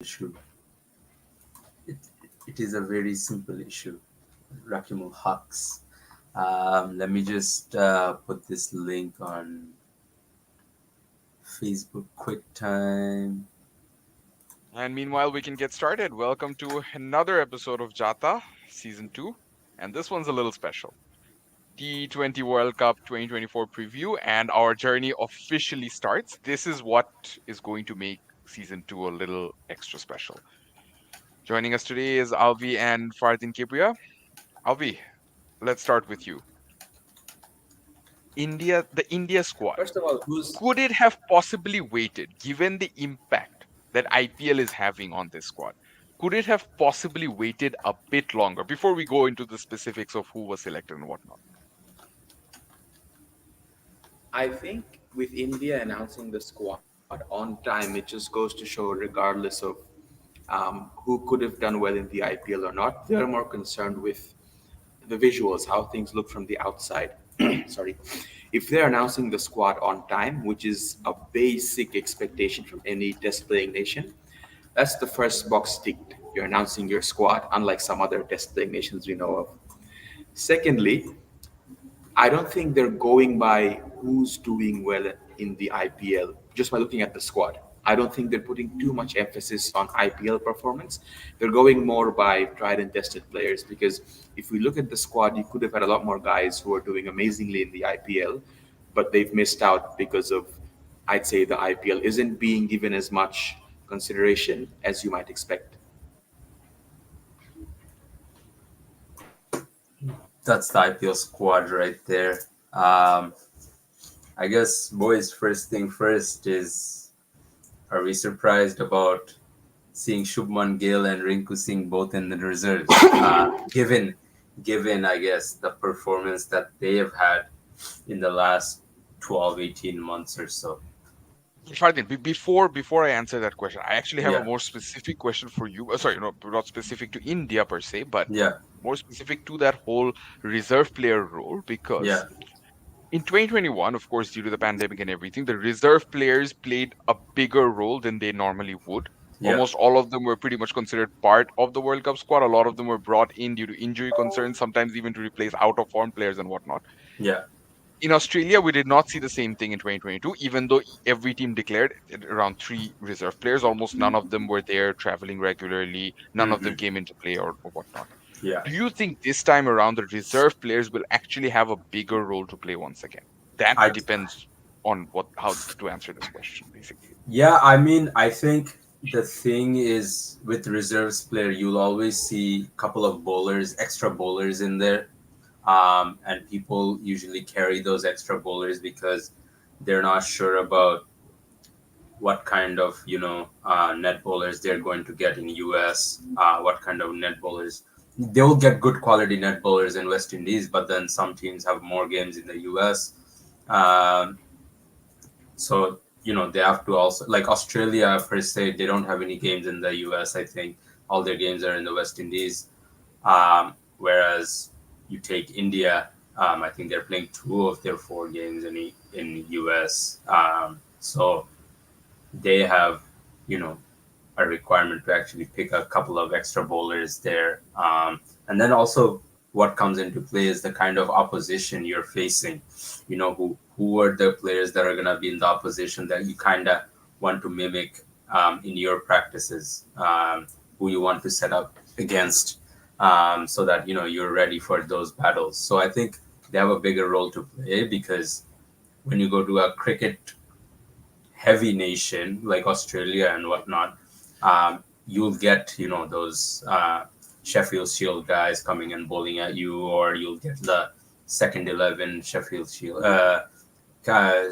issue. It, it is a very simple issue. Rakimul Haqs. Let me just put this link on Facebook QuickTime. And meanwhile, we can get started. Welcome to another episode of Jata, Season 2. And this one's a little special. T20 World Cup 2024 preview, and our journey officially starts. This is what is going to make Season 2 a little extra special. Joining us today is Alvi and Fardin Kibriya. Alvi, let's start with you. The India squad. First of all, who's Could it have possibly waited, given the impact that IPL is having on this squad? Could it have possibly waited a bit longer before we go into the specifics of who was selected and whatnot? I think with India announcing the squad on time, it just goes to show, regardless of who could have done well in the IPL or not, they're more concerned with the visuals, how things look from the outside. Sorry. If they're announcing the squad on time, which is a basic expectation from any test playing nation, that's the first box ticked. You're announcing your squad, unlike some other test playing nations we know of. Secondly, I don't think they're going by who's doing well in the IPL just by looking at the squad. I don't think they're putting too much emphasis on IPL performance. They're going more by tried and tested players because if we look at the squad, you could have had a lot more guys who are doing amazingly in the IPL, but they've missed out because of, I'd say, the IPL isn't being given as much consideration as you might expect. That's the IPL squad right there. I guess, boys, first thing first is, are we surprised about seeing Shubman Gill and Rinku Singh both in the reserves? Given, I guess, the performance that they have had in the last 12, 18 months or so. Fardin, before I answer that question, I actually have a Yeah, more specific question for you. Sorry, no, not specific to India per se, but yeah, more specific to that whole reserve player role because yeah, in 2021, of course, due to the pandemic and everything, the reserve players played a bigger role than they normally would. yeah, Almost all of them were pretty much considered part of the World Cup squad. A lot of them were brought in due to injury concerns, sometimes even to replace out of form players and whatnot. yeah. In Australia, we did not see the same thing in 2022, even though every team declared around three reserve players. Almost none of them were there traveling regularly. None of them Hmm. came into play or whatnot. Yeah. Do you think this time around the reserve players will actually have a bigger role to play once again? That I depends on what how to answer this question, basically. Yeah, I mean, I think the thing is with reserves player, you'll always see a couple of bowlers, extra bowlers in there. And people usually carry those extra bowlers because they're not sure about what kind of, net bowlers they're going to get in US, what kind of net bowlers. They will get good quality net bowlers in West Indies, but then some teams have more games in the US. Um, so they have to also, like Australia per se, they don't have any games in the US. I think all their games are in the West Indies. Whereas you take India, I think they're playing two of their four games in US. So they have you know a requirement to actually pick a couple of extra bowlers there. And then also what comes into play is the kind of opposition you're facing. Who are the players that are going to be in the opposition that you kind of want to mimic in your practices, who you want to set up against, so that you're ready for those battles. So I think they have a bigger role to play because when you go to a cricket heavy nation like Australia and whatnot, you'll get those Sheffield Shield guys coming and bowling at you, or you'll get the second 11 Sheffield Shield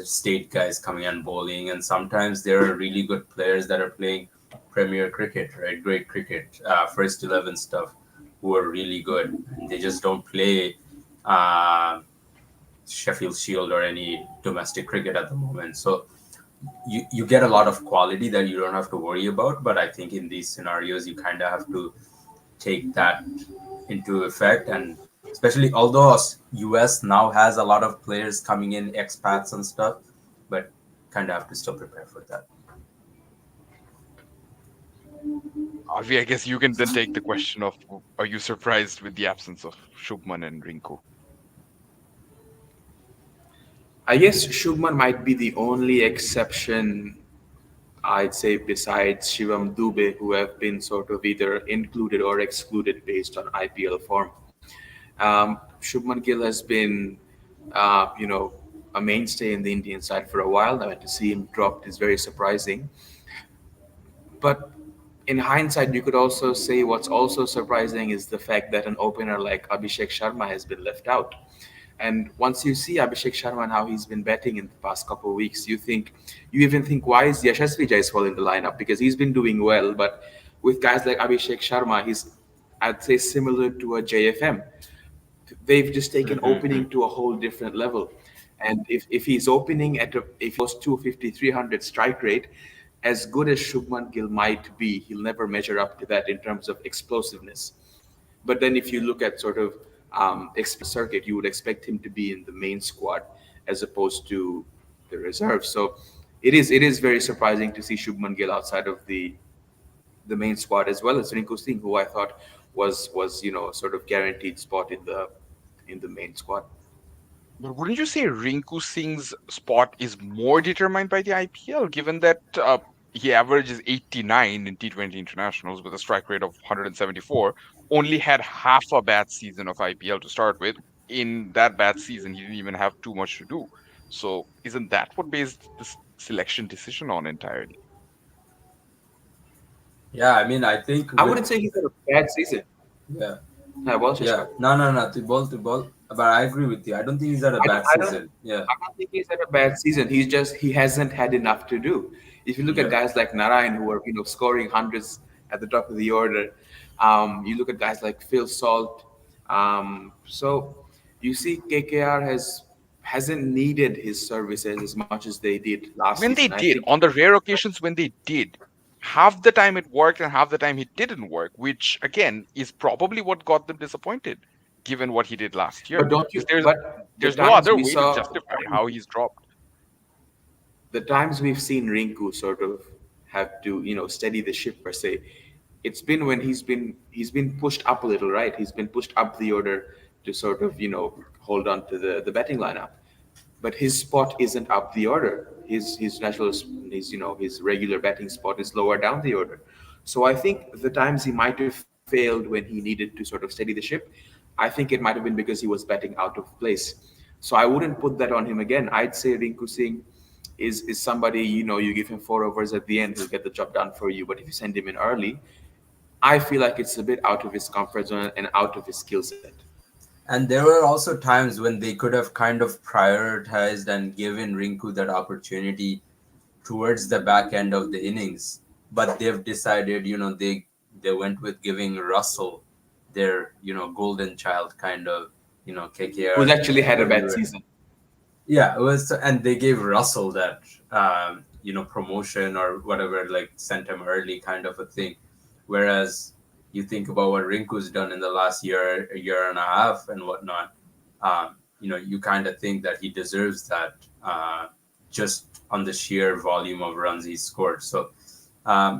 state guys coming and bowling, and sometimes there are really good players that are playing Premier cricket, right? Great cricket, first 11 stuff, who are really good. And they just don't play uh, Sheffield Shield or any domestic cricket at the moment. So you get a lot of quality that you don't have to worry about. But I think in these scenarios, you kind of have to take that into effect. And especially, although US now has a lot of players coming in, expats and stuff, but kind of have to still prepare for that. Avi, I guess you can then take the question of are you surprised with the absence of Shubman and Rinku? I guess Shubman might be the only exception, I'd say, besides Shivam Dubey, who have been sort of either included or excluded based on IPL form. Shubman Gill has been, a mainstay in the Indian side for a while now, and to see him dropped is very surprising. But in hindsight, you could also say what's also surprising is the fact that an opener like Abhishek Sharma has been left out. And once you see Abhishek Sharma and how he's been batting in the past couple of weeks, you even think, why is Yashasvi Jaiswal in the lineup? Because he's been doing well, but with guys like Abhishek Sharma, he's, I'd say, similar to a JFM. They've just taken Mm-hmm. opening to a whole different level. And if he's opening if he goes 250, 300 strike rate, as good as Shubman Gill might be, he'll never measure up to that in terms of explosiveness. But then if you look at sort of circuit, you would expect him to be in the main squad as opposed to the reserve. So it is very surprising to see Shubman Gill outside of the main squad, as well as Rinku Singh, who I thought was sort of guaranteed spot in the main squad. But wouldn't you say Rinku Singh's spot is more determined by the IPL, given that he averages 89 in T20 internationals with a strike rate of 174, only had half a bad season of IPL to start with. In that bad season, he didn't even have too much to do. So isn't that what based this selection decision on entirely? Yeah, I mean, I think I with wouldn't say he's had a bad season. yeah, Yeah, well, yeah, Shashwat. no, to ball, but I agree with you. I don't think he's had a I don't, bad I don't, season. Yeah, I don't think he's had a bad season. He hasn't had enough to do. If you look at yeah, guys like Narayan, who are scoring hundreds at the top of the order, you look at guys like Phil Salt. So you see, KKR hasn't needed his services as much as they did last When they season. I did, think. on the rare occasions when they did, half the time it worked and half the time it didn't work, which again is probably what got them disappointed, given what he did last year. But don't Because you? But the there's no times other we way to saw, justify how he's dropped. the times we've seen Rinku sort of have to steady the ship per se, it's been when he's been pushed up a little, right? He's been pushed up the order to sort of hold on to the batting lineup, but his spot isn't up the order. His natural his regular batting spot is lower down the order. So I think the times he might have failed when he needed to sort of steady the ship, I think it might have been because he was batting out of place. So I wouldn't put that on him again. I'd say Rinku Singh is somebody, you give him 4 overs at the end, he'll get the job done for you. But if you send him in early, I feel like it's a bit out of his comfort zone and out of his skill set. and there were also times when they could have kind of prioritized and given Rinku that opportunity towards the back end of the innings, but they've decided, they went with giving Russell their, golden child kind of, Who's KKR. actually had a bad season. Yeah, it was, and they gave Russell that, promotion or whatever, like sent him early kind of a thing. Whereas you think about what Rinku's done in the last year, a year and a half, and whatnot. You kind of think that he deserves that, just on the sheer volume of runs he scored. So,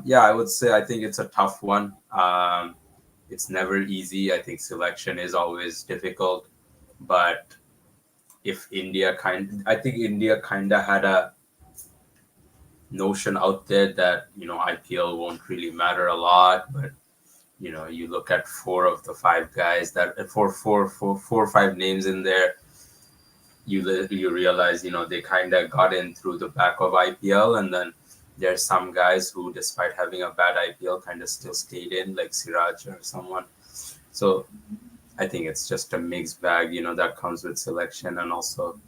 yeah, I would say I think it's a tough one. It's never easy. I think selection is always difficult, but I think India kind of had a notion out there that IPL won't really matter a lot, but you look at four of the five guys that four or five names in there, you realize they kind of got in through the back of IPL, and then there's some guys who, despite having a bad IPL, kind of still stayed in, like Siraj or someone. So I think it's just a mixed bag, that comes with selection, and also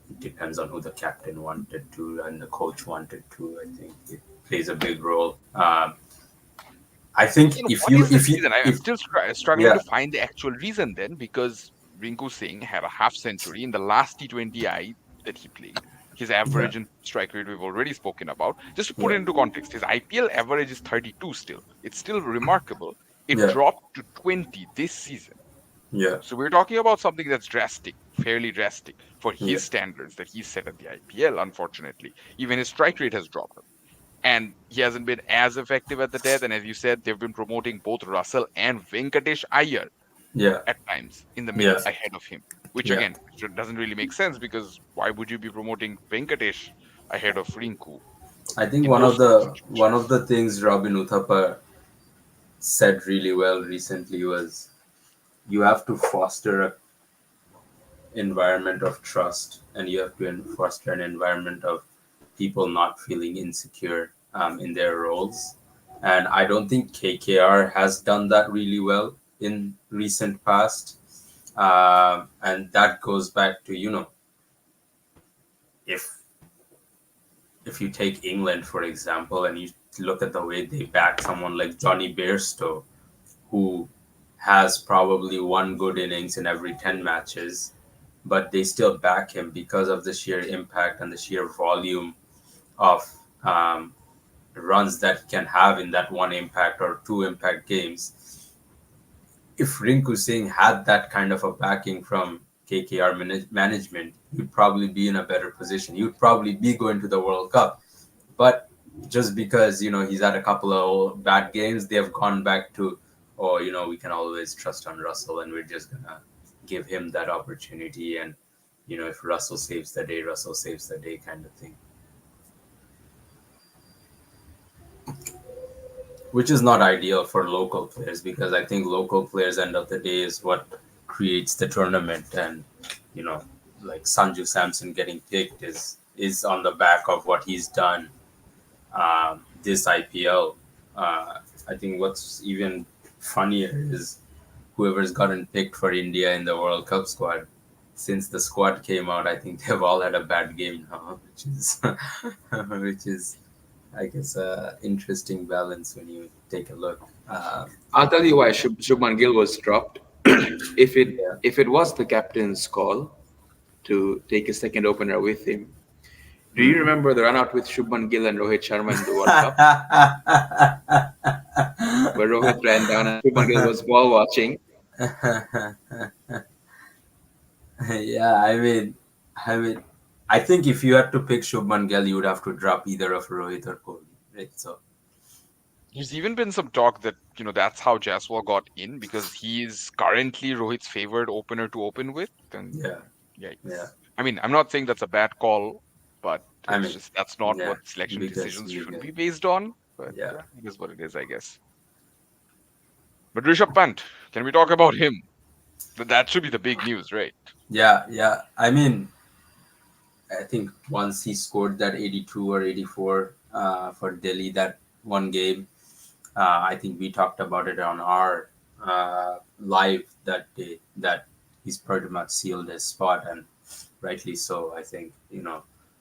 it depends on who the captain wanted to and the coach wanted to. I think it plays a big role. I think Again, what is the reason? I'm still struggling yeah, to find the actual reason then, because Rinku Singh had a half century in the last T20I that he played. His yeah, average and strike rate we've already spoken about. Just to put yeah, it into context, his IPL average is 32 still. It's still remarkable. It yeah, dropped to 20 this season. yeah, So we're talking about something that's drastic, fairly drastic for yeah. his standards that he's set at the IPL, unfortunately. Even his strike rate has dropped. and he hasn't been as effective at the death. And as you said, they've been promoting both Russell and Venkatesh Iyer Yeah, at times in the yeah, mix ahead of him, which yeah. again doesn't really make sense because why would you be promoting Venkatesh ahead of Rinku I think in most of the one of situations? the things Robin Uthappa said really well recently was you have to foster a environment of trust, and you have to foster an environment of people not feeling insecure in their roles. And I don't think KKR has done that really well in recent past. And that goes back to, if if you take England for example, and you look at the way they back someone like Johnny Bairstow, who has probably one good innings in every 10 matches, but they still back him because of the sheer impact and the sheer volume of um, runs that he can have in that one impact or two impact games. If Rinku Singh had that kind of a backing from KKR management, you'd probably be in a better position. You'd probably be going to the World Cup. But just because he's had a couple of bad games, they have gone back to, oh, we can always trust on Russell, and we're just gonna give him that opportunity. And if Russell saves the day, Russell saves the day, kind of thing. Which is not ideal for local players, because I think local players end of the day is what creates the tournament. And you know, like Sanju Samson getting picked is on the back of what he's done this IPL. I think what's even funnier is whoever's gotten picked for India in the World Cup squad. Since the squad came out, I think they've all had a bad game now, which is which is, I guess, a interesting balance when you take a look. I'll tell you why Shubman Gill was dropped. if it Yeah. if it was the captain's call to take a second opener with him, do you Hmm. remember the run out with Shubman Gill and Rohit Sharma in the World Cup, where Rohit ran down and Shubman Gill was ball watching? Yeah, I mean, I think if you had to pick Shubman Gill, you would have to drop either of Rohit or Kohli, right? So There's even been some talk that that's how Jaiswal got in because he is currently Rohit's favored opener to open with. And yeah, yeah. yikes! I mean, I'm not saying that's a bad call, but I it's mean, just that's not yeah, what selection because decisions you should get, be based on. But yeah, yeah, it is what it is, I guess. But Rishabh Pant, can we talk about him? That should be the big news, right? yeah, yeah. I mean, I think once he scored that 82 or 84 for Delhi, that one game, I think we talked about it on our live that day, that he's pretty much sealed his spot, and rightly so. I think,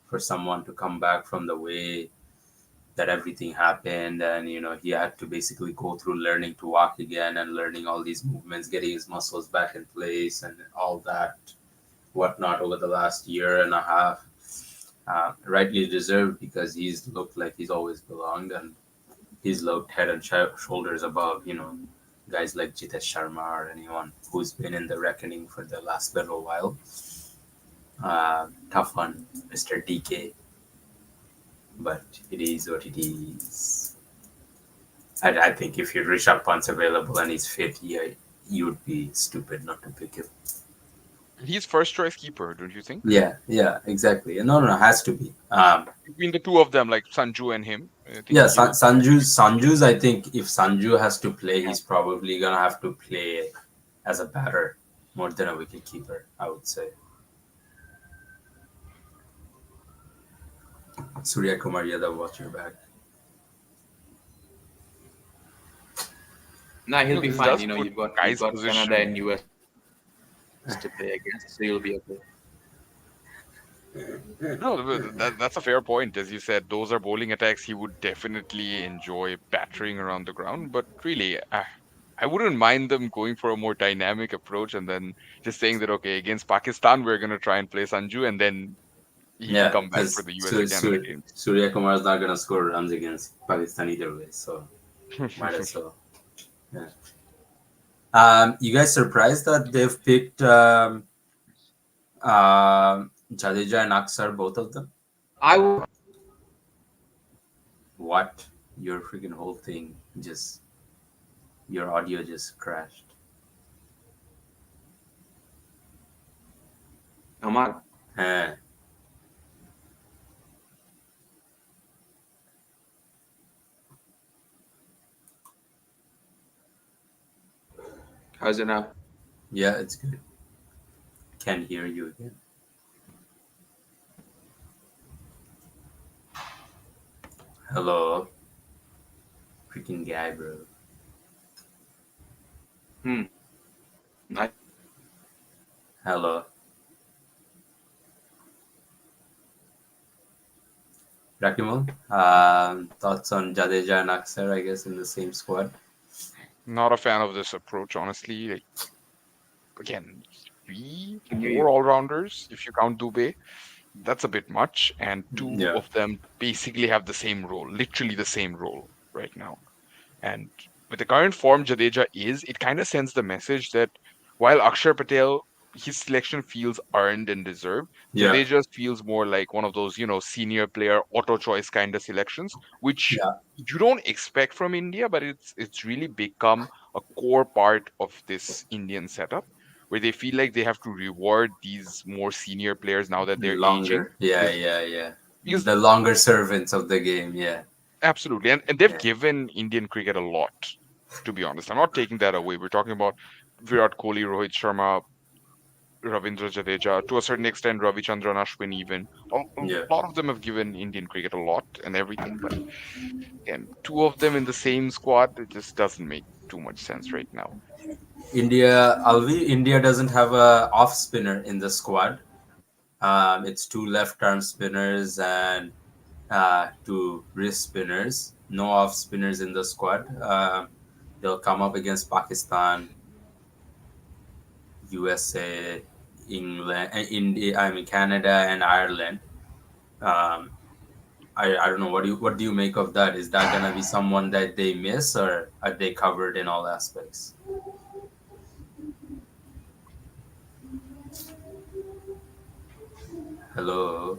for someone to come back from the way that everything happened, and he had to basically go through learning to walk again and learning all these movements, getting his muscles back in place and all that whatnot over the last year and a half. Rightly deserved, because he's looked like he's always belonged, and he's looked head and shoulders above, guys like Jitesh Sharma or anyone who's been in the reckoning for the last little while. Tough one, Mr. DK, but it is what it is. I think if you Rishabh Pant's available and he's fit, yeah, you would be stupid not to pick him. He's first choice keeper, don't you think? Yeah, yeah, exactly. No, no, no, has to be. Between the two of them, like Sanju and him, I think Yeah, he'll Sanju's. I think if Sanju has to play, he's probably gonna have to play as a batter more than a wicket keeper, I would say. Surya Kumar Yadav, watch your back. Nah, he'll be this fine. does You know, put you've Kai's got Canada position. and US to play against, so you'll be okay. No, that's a fair point. As you said, those are bowling attacks he would definitely enjoy battering around the ground. But really, I wouldn't mind them going for a more dynamic approach and then just saying that, okay, against Pakistan, we're going to try and play Sanju and then he can Yeah, come back for because the USA Canada game. Surya Kumar is not gonna score runs against Pakistan either way, so might as well. Yeah. You guys surprised that they've picked Jadeja and Aksar, both of them? I was What? Your freaking whole thing just, your audio just crashed. Amar, Eh, how's it now? yeah, it's good. Can't hear you again. Hello, freaking guy, bro. I Hello. Rakimon, thoughts on Jadeja and Aksar, I guess, in the same squad? Not a fan of this approach, honestly. Like, again, three, can hear you. four all rounders, if you count Dubé, that's a bit much. And two Yeah, of them basically have the same role, literally the same role right now. And with the current form Jadeja is, it kind of sends the message that while Akshar Patel, his selection feels earned and deserved, yeah, Jadeja feels more like one of those, senior player auto choice kind of selections, which yeah. you don't expect from India, but it's really become a core part of this Indian setup where they feel like they have to reward these more senior players now that they're aging Longer. Yeah, with yeah, yeah. because The longer servants of the game. Yeah, absolutely, and they've yeah, given Indian cricket a lot. To be honest, I'm not taking that away. We're talking about Virat Kohli, Rohit Sharma, Ravindra Jadeja, to a certain extent, Ravichandran Ashwin, even a yeah. lot of them have given Indian cricket a lot and everything. But again, two of them in the same squad, it just doesn't make too much sense right now. India doesn't have a off spinner in the squad. It's two left arm spinners and two wrist spinners. No off spinners in the squad. They'll come up against Pakistan, USA, England, India. I mean Canada and Ireland. Um, I don't know what do you make of that? Is that gonna be someone that they miss, or are they covered in all aspects? Hello,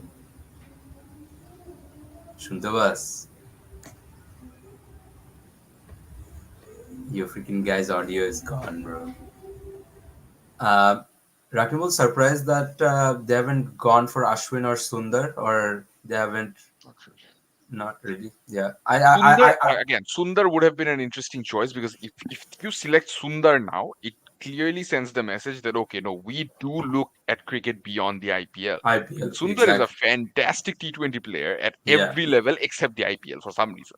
Shundavas. Your freaking guy's audio is gone, bro. Uh, Rakibul surprised that they haven't gone for Ashwin or Sundar, or they haven't. Not really. Yeah, Sundar, again, Sundar would have been an interesting choice because if you select Sundar now, it clearly sends the message that, okay, no, we do look at cricket beyond the IPL. IPL Sundar is a exactly. fantastic T20 player at Yeah. every level except the IPL for some reason.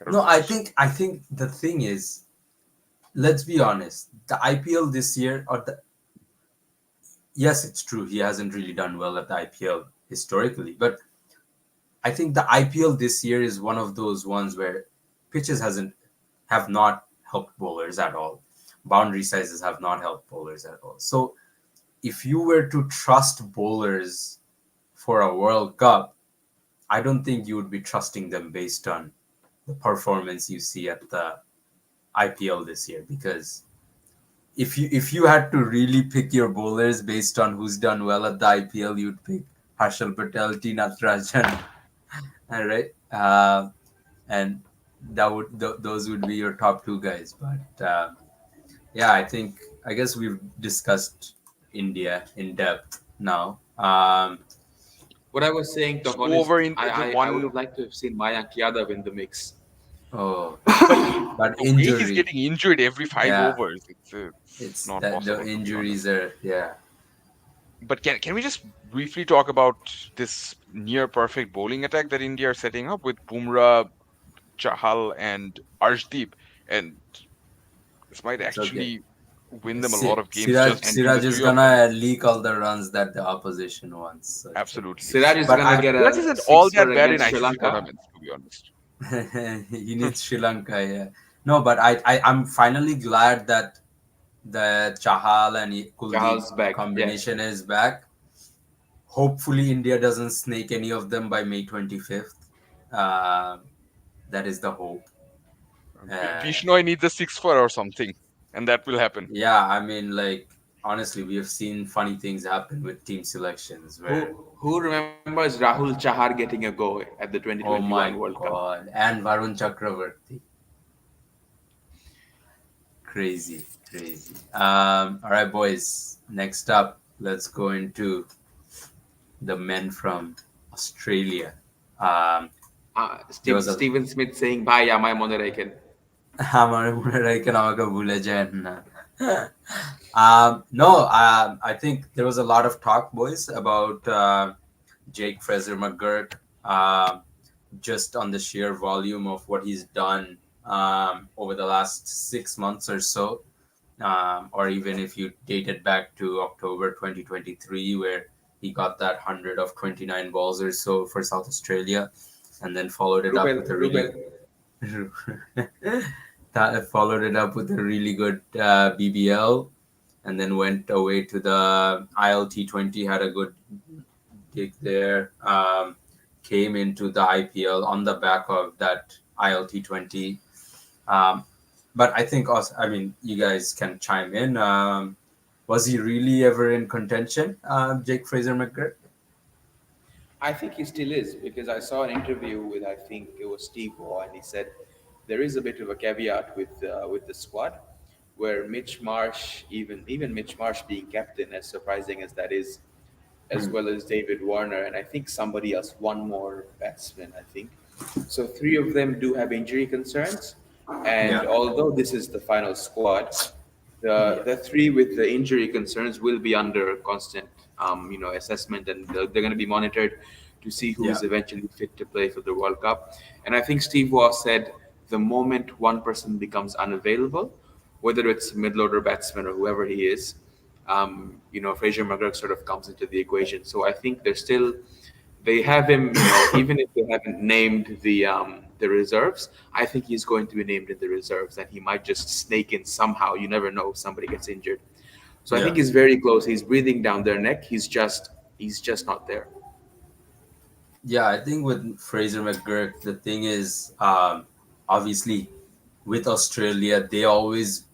I don't No, know. I think the thing is, let's be honest. The IPL this year, or the yes, it's true he hasn't really done well at the IPL historically, but I think the IPL this year is one of those ones where pitches hasn't have not helped bowlers at all. Boundary sizes have not helped bowlers at all. So if you were to trust bowlers for a World Cup, I don't think you would be trusting them based on the performance you see at the IPL this year. Because if you had to really pick your bowlers based on who's done well at the IPL, you'd pick Harshal Patel, T. Natarajan, all right, and those would be your top two guys. But yeah, I guess we've discussed India in depth now. What I was saying, Just Tokon, go is over in the I would one, have liked to have seen Mayank Yadav in the mix. Oh, but but the way he's injury, getting injured every five yeah, overs, it's it's not that the possible to be injuries honest. are, yeah. But can we just briefly talk about this near perfect bowling attack that India are setting up with Bumrah, Chahal, and Arshdeep? And this might It's okay. actually win them a lot of games Siraj just And between the Siraj is three of them. gonna leak all the runs that the opposition wants. So it's okay. Absolutely. Siraj is But gonna But get Siraj a isn't all sixer that bad in against Sri ICC Lanka. tournaments, to be honest. he needs Sri Lanka, yeah. No, but I'm finally glad that the Chahal and Kuldeep Chahal's back. Yes. combination is back. Hopefully, India doesn't snake any of them by May 25th. Uh, that is the hope. Uh, Bishnoi needs a 6 for or something, and that will happen. yeah, I mean, like, honestly, we have seen funny things happen with team selections where, Who remembers Rahul Chahar getting a go at the oh 2021 my World Cup? god, and Varun Chakravarti, crazy, crazy. All right, boys. Next up, let's go into the men from Australia. Um, there was a Stephen Smith saying, "Bye, yeah, my Monterey." আমার মনে হয় কেন আমাকে ভুলে যায় না no I think there was a lot of talk boys about Jake Fraser McGurk, um, just on the sheer volume of what he's done over the last 6 months or so, or even if you date it back to October 2023 where he got that 100 of 29 balls or so for South Australia, and then followed it up with a really Rubel. that followed it up with a really good BBL, and then went away to the ILT20, had a good gig there. Came into the IPL on the back of that ILT20. Um, but I think also, I mean, you guys can chime in. Was he really ever in contention, Jake Fraser McGurk? I think he still is because I saw an interview with I think it was Steve Waugh, and he said there is a bit of a caveat with the squad, where Mitch Marsh, even Mitch Marsh being captain, as surprising as that is, as Hmm. well as David Warner, and I think somebody else, one more batsman, I think. So three of them do have injury concerns, Yeah, and although this is the final squad, the yeah, the three with the injury concerns will be under constant assessment, and they're going to be monitored to see who yeah, is eventually fit to play for the World Cup. And I think Steve Waugh said the moment one person becomes unavailable, whether it's a middle order batsman or whoever he is, Fraser McGurk sort of comes into the equation. So I think they have him, even if they haven't named the reserves, I think he's going to be named in the reserves, and he might just snake in somehow. You never know if somebody gets injured. So I yeah. think he's very close. He's breathing down their neck. He's just not there. Yeah, I think with Fraser McGurk, the thing is, obviously, with Australia, they always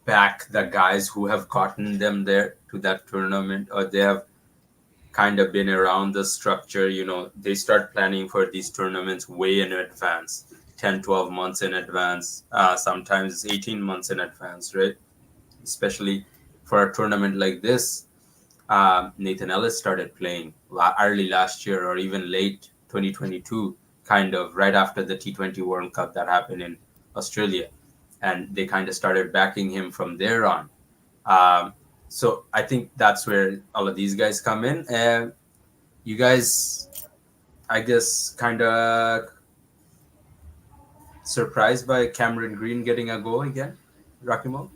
back the guys who have gotten them there to that tournament, or they have kind of been around the structure. They start planning for these tournaments way in advance, 10, 12 months in advance, sometimes 18 months in advance, right? Especially for a tournament like this. Nathan Ellis started playing early last year or even late 2022, kind of right after the T20 World Cup that happened in Australia. And they kind of started backing him from there on. Um, so I think that's where all of these guys come in. And you guys, I guess, kind of surprised by Cameron Green getting a go again, Rakimo?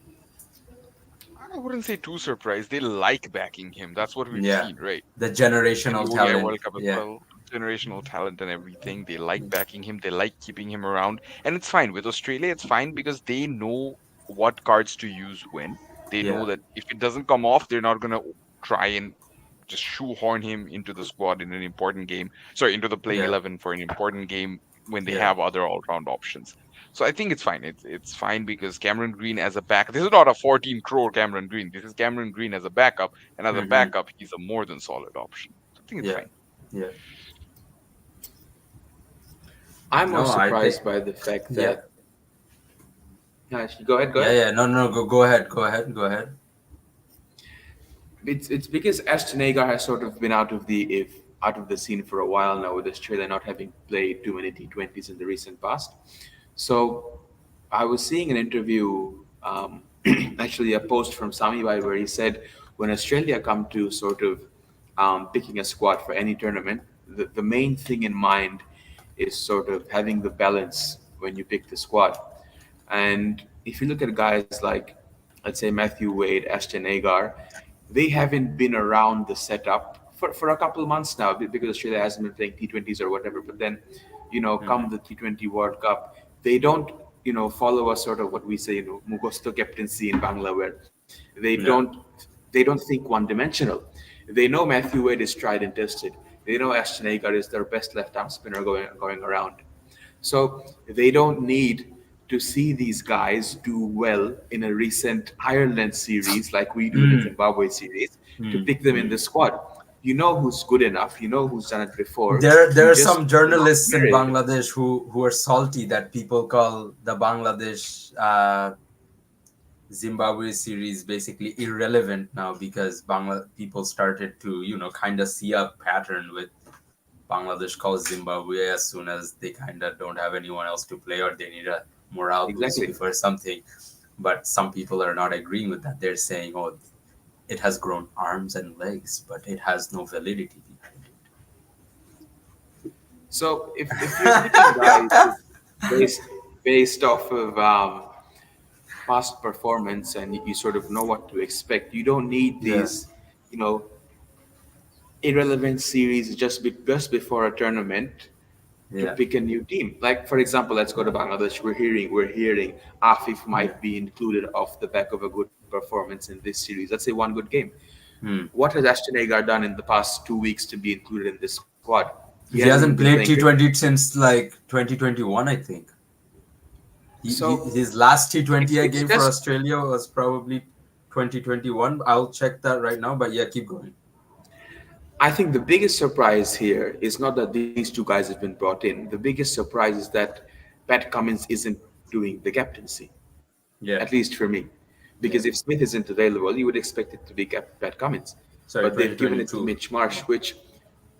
I wouldn't say too surprised. They like backing him. That's what we've Yeah, seen, right? the In the generational ODI talent. World Cup as Yeah, well. Generational talent and everything. They like backing him. They like keeping him around. And it's fine. With Australia, it's fine because they know what cards to use when. They yeah, know that if it doesn't come off, they're not going to try and just shoehorn him into the squad in an important game. Sorry, into the playing yeah, 11 for an important game when they yeah. have other all round options. So I think it's fine. It's fine because Cameron Green as a back. This is not a 14 crore Cameron Green. This is Cameron Green as a backup, and as a Mm-hmm. backup, he's a more than solid option. So I think it's Yeah, fine. yeah. I'm more No, I think, surprised by the fact yeah, that. Go ahead, go yeah, ahead. yeah. No, no, go ahead, go ahead, go ahead. It's because Ashton Agar has sort of been out of the scene for a while now, with Australia not having played too many T20s in the recent past. So I was seeing an interview, actually a post from Sami Bai, where he said when Australia come to sort of picking a squad for any tournament, the main thing in mind is sort of having the balance when you pick the squad. And if you look at guys like, let's say, Matthew Wade, Ashton Agar, they haven't been around the setup for a couple of months now, because Australia hasn't been playing T20s or whatever. But then, come Mm-hmm. the T20 World Cup, they don't, follow a sort of what we say, Mugosto captaincy in Bangla, where they Yeah, don't they don't think one dimensional. They know Matthew Wade is tried and tested. They know Ashton Agar is their best left arm spinner going around. So they don't need to see these guys do well in a recent Ireland series, like we do in the Mm, Zimbabwe series, to mm, pick them in mm. the squad. You know who's good enough. You know who's done it before. There You are just some do not journalists in merit it. Bangladesh who are salty that people call the Bangladesh Zimbabwe series basically irrelevant now because people started to kind of see a pattern with Bangladesh calls Zimbabwe as soon as they kind of don't have anyone else to play or they need a morale boost Exactly. before something. But some people are not agreeing with that. They're saying, "Oh, it has grown arms and legs, but it has no validity behind So if you're picking guys based based off of past performance and you sort of know what to expect, you don't need it." Yeah, these, you know, irrelevant series just before a tournament to yeah, pick a new team. Like for example, let's go to Bangladesh. We're hearing Afif yeah. might be included off the back of a good performance in this series. Let's say one good game. Hmm. What has Ashton Agar done in the past 2 weeks to be included in this squad? He He hasn't even hasn't been played playing cricket. T20 since like 2021, I think. So His last T20 it's game for just Australia was probably 2021. I'll check that right now, but yeah, keep going. I think the biggest surprise here is not that these two guys have been brought in. The biggest surprise is that Pat Cummins isn't doing the captaincy, Yeah, at least for me. yeah. Because if Smith isn't available, you would expect it to be Pat Cummins. Sorry, But they've given it to 2022. Mitch Marsh, Yeah. which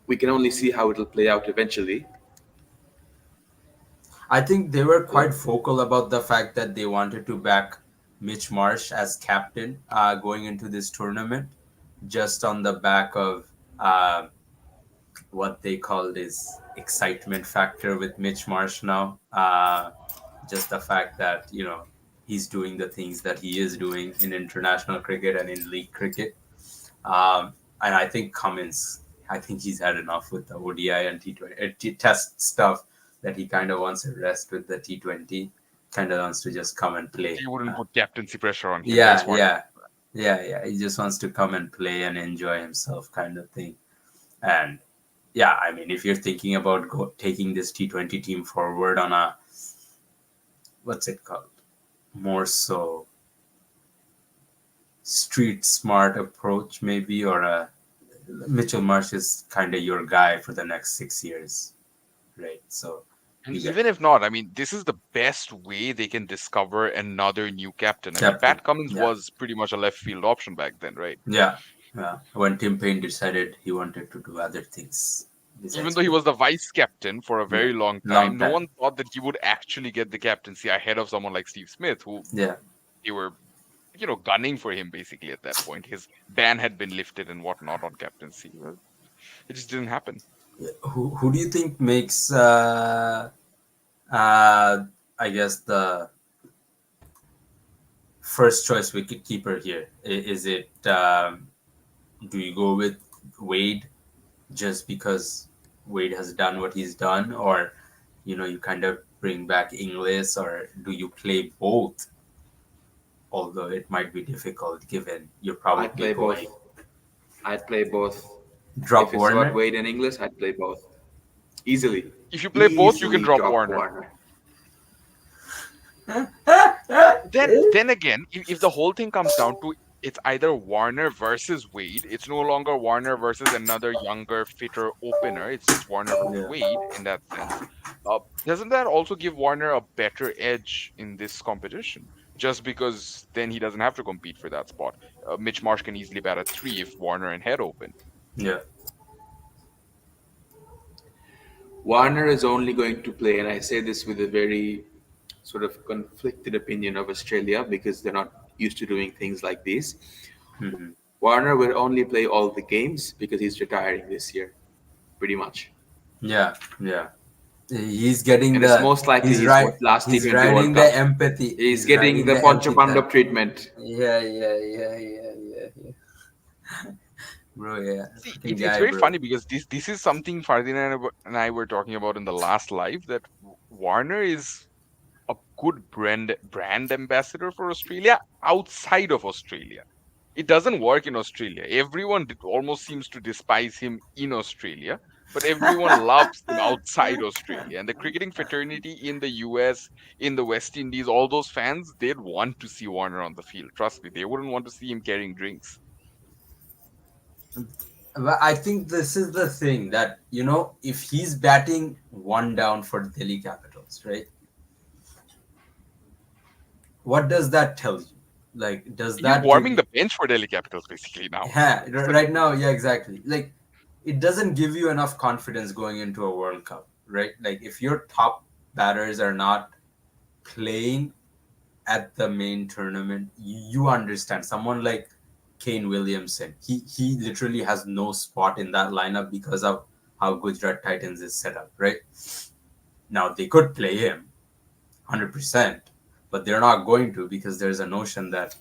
we can only see how it'll play out eventually. I think they were Hello? quite vocal about the fact that they wanted to back Mitch Marsh as captain going into this tournament, just on the back of uh, what they called is excitement factor with Mitch Marsh now. Just the fact that he's doing the things that he is doing in international cricket and in league cricket. And I think Cummins, I think he's had enough with the ODI and T20 test stuff that he kind of wants to rest with the T20. Kind of wants to just come and play. You wouldn't put captaincy pressure on him. Very Yeah, smart. yeah, yeah. He just wants to come and play and enjoy himself, kind of thing. And yeah, I mean, if you're thinking about taking this T20 team forward on a what's it called, more so street smart approach, maybe, or a Mitchell Marsh is kind of your guy for the next 6 years, right? So And you get even if not, I mean, this is the best way they can discover another new captain. I mean, captain. Pat Cummins Yeah, was pretty much a left field option back then, right? yeah, yeah. When Tim Payne decided he wanted to do other things Even besides though he cricket. was the vice captain for a Yeah, very long long time, no time. one thought that he would actually get the captaincy ahead of someone like Steve Smith, who Yeah. they were, gunning for him basically at that point. His ban had been lifted and whatnot on captaincy. Well, it just didn't happen. Who do you think makes I guess the first choice wicket keeper here? Is it do you go with Wade just because Wade has done what he's done, or you kind of bring back Inglis, or do you play both? Although it might be difficult given you're I'd probably play both. going I'd play both. drop If it's about Warner. Wade and English, I'd play both. Easily. If you play both, you can Easily drop drop Warner. Warner. Then again, if the whole thing comes down to it's either Warner versus Wade, it's no longer Warner versus another younger, fitter opener. It's just Warner versus Yeah. Wade in that sense. Doesn't that also give Warner a better edge in this competition? Just because then he doesn't have to compete for that spot. Mitch Marsh can easily bat at three if Warner and Head open. Yeah. Warner is only going to play, and I say this with a very sort of conflicted opinion of Australia because they're not used to doing things like these. Hmm. Warner will only play all the games because he's retiring this year, pretty much. Yeah. Yeah. He's getting And it's the most likely he's his right last he's T20 World riding the Cup. empathy. He's He's getting riding the the Poncho empathy. Pandap treatment. Yeah. Bro, yeah. See, Fucking it's guy, very bro. funny because this is something Fardin and I were talking about in the last live that Warner is a good brand ambassador for Australia outside of Australia. It doesn't work in Australia. Everyone almost seems to despise him in Australia. but everyone loves him outside Australia. And the cricketing fraternity in the US, in the West Indies, all those fans, they'd want to see Warner on the field. Trust me, they wouldn't want to see him carrying drinks. But I think this is the thing that, if he's batting one down for Delhi Capitals, right? What does that tell you? Like, does He's that give warming you? the bench for Delhi Capitals basically now. Yeah, right now, yeah, exactly. Like, it doesn't give you enough confidence going into a World Cup, right? Like, if your top batters are not playing at the main tournament, you understand. Someone like Kane Williamson, he literally has no spot in that lineup because of how Gujarat Titans is set up, right? Now they could play him 100%, but they're not going to because there's a notion that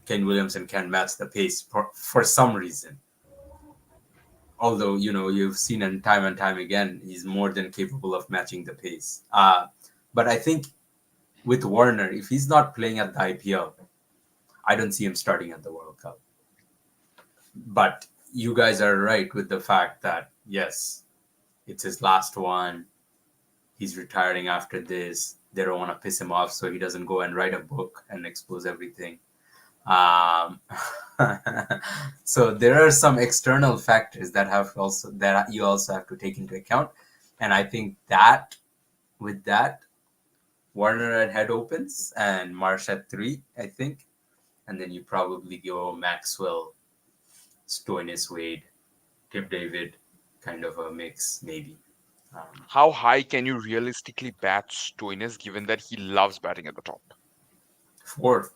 Kane Williamson can match the pace for some reason. Although, you've seen him time and time again, he's more than capable of matching the pace. But I think with Warner, if he's not playing at the IPL, I don't see him starting at the World Cup. But you guys are right with the fact that, yes, it's his last one. He's retiring after this. They don't want to piss him off, so he doesn't go and write a book and expose everything. Um, so there are some external factors that you also have to take into account, and I think that with that, Warner at head opens and Marsh at 3, I think, and then you probably go Maxwell, Stoinis, Wade, Tip David, kind of a mix maybe. How high can you realistically bat Stoinis given that he loves batting at the top? 4.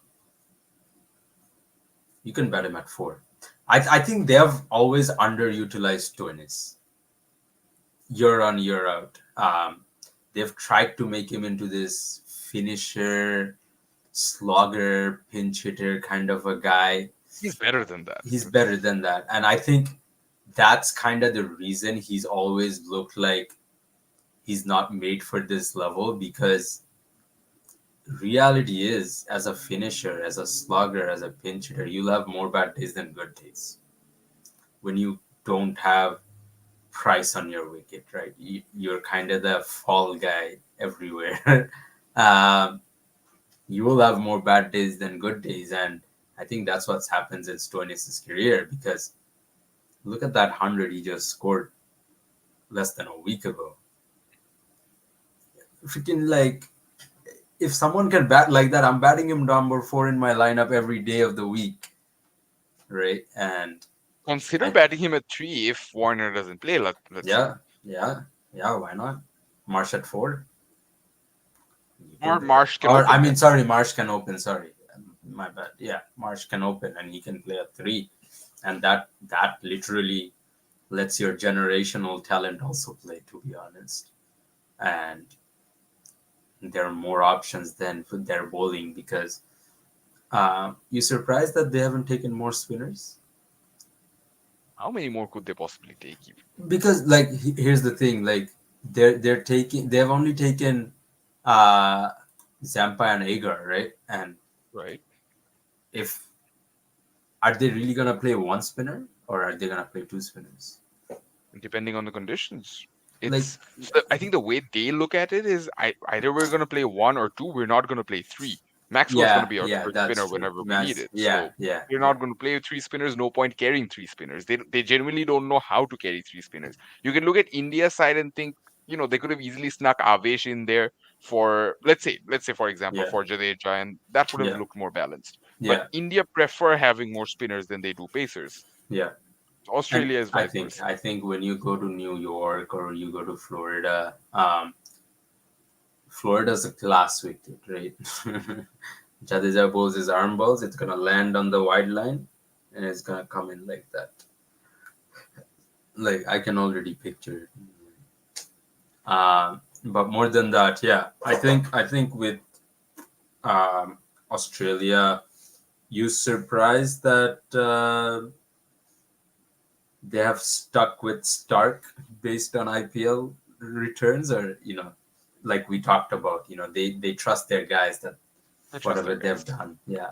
You can bet him at 4. I think they have always underutilized Stoinis year on, year out. They've tried to make him into this finisher, slogger, pinch hitter kind of a guy. He's better than that. He's better than that. And I think that's kind of the reason he's always looked like he's not made for this level, because reality is, as a finisher, as a slugger, as a pinch hitter, you'll have more bad days than good days when you don't have Price on your wicket, right? You're kind of the fall guy everywhere. um, you will have more bad days than good days, and I think that's what happens in Stoinis' career, because look at that 100 he just scored less than a week ago. Freaking, like, if someone can bat like that, I'm batting him number 4 in my lineup every day of the week, right? And Consider batting him at 3 if Warner doesn't play. Let's yeah, say. yeah. Why not? Marsh at 4. Or Marsh can Or open. I mean, sorry, Marsh can open. Sorry, my bad. Yeah, Marsh can open and he can play at 3, and that literally lets your generational talent also play. To be honest, and there are more options than for their bowling, because you surprised that they haven't taken more spinners? How many more could they possibly take? Because, like, here's the thing, like, they've only taken uh Zampa and Agar, right? And Right. if are they really gonna play one spinner, or are they gonna play 2 spinners? Depending on the conditions. Like, I think the way they look at it is either we're going to play 1 or 2, we're not going to play 3. Maxwell's going to be our third that's spinner true. whenever we need it. Yeah, So yeah, we're yeah, not going to play 3 spinners. No point carrying 3 spinners. They genuinely don't know how to carry 3 spinners. You can look at India's side and think, they could have easily snuck Avesh in there for, let's say for example, yeah, for Jadeja, and that would have yeah, looked more balanced. But yeah, India prefer having more spinners than they do pacers. yeah. And Australia is I vice think versa. I think when you go to New York or you go to Florida, Florida's a class wicket, right? Jadeja bowls his arm balls, it's gonna land on the wide line, and it's gonna come in like that. Like, I can already picture it. But more than that, yeah, I think with Australia, you surprised that they have stuck with Stark based on IPL returns, or like we talked about, they trust their guys, that I trust whatever their they've guys. done, yeah,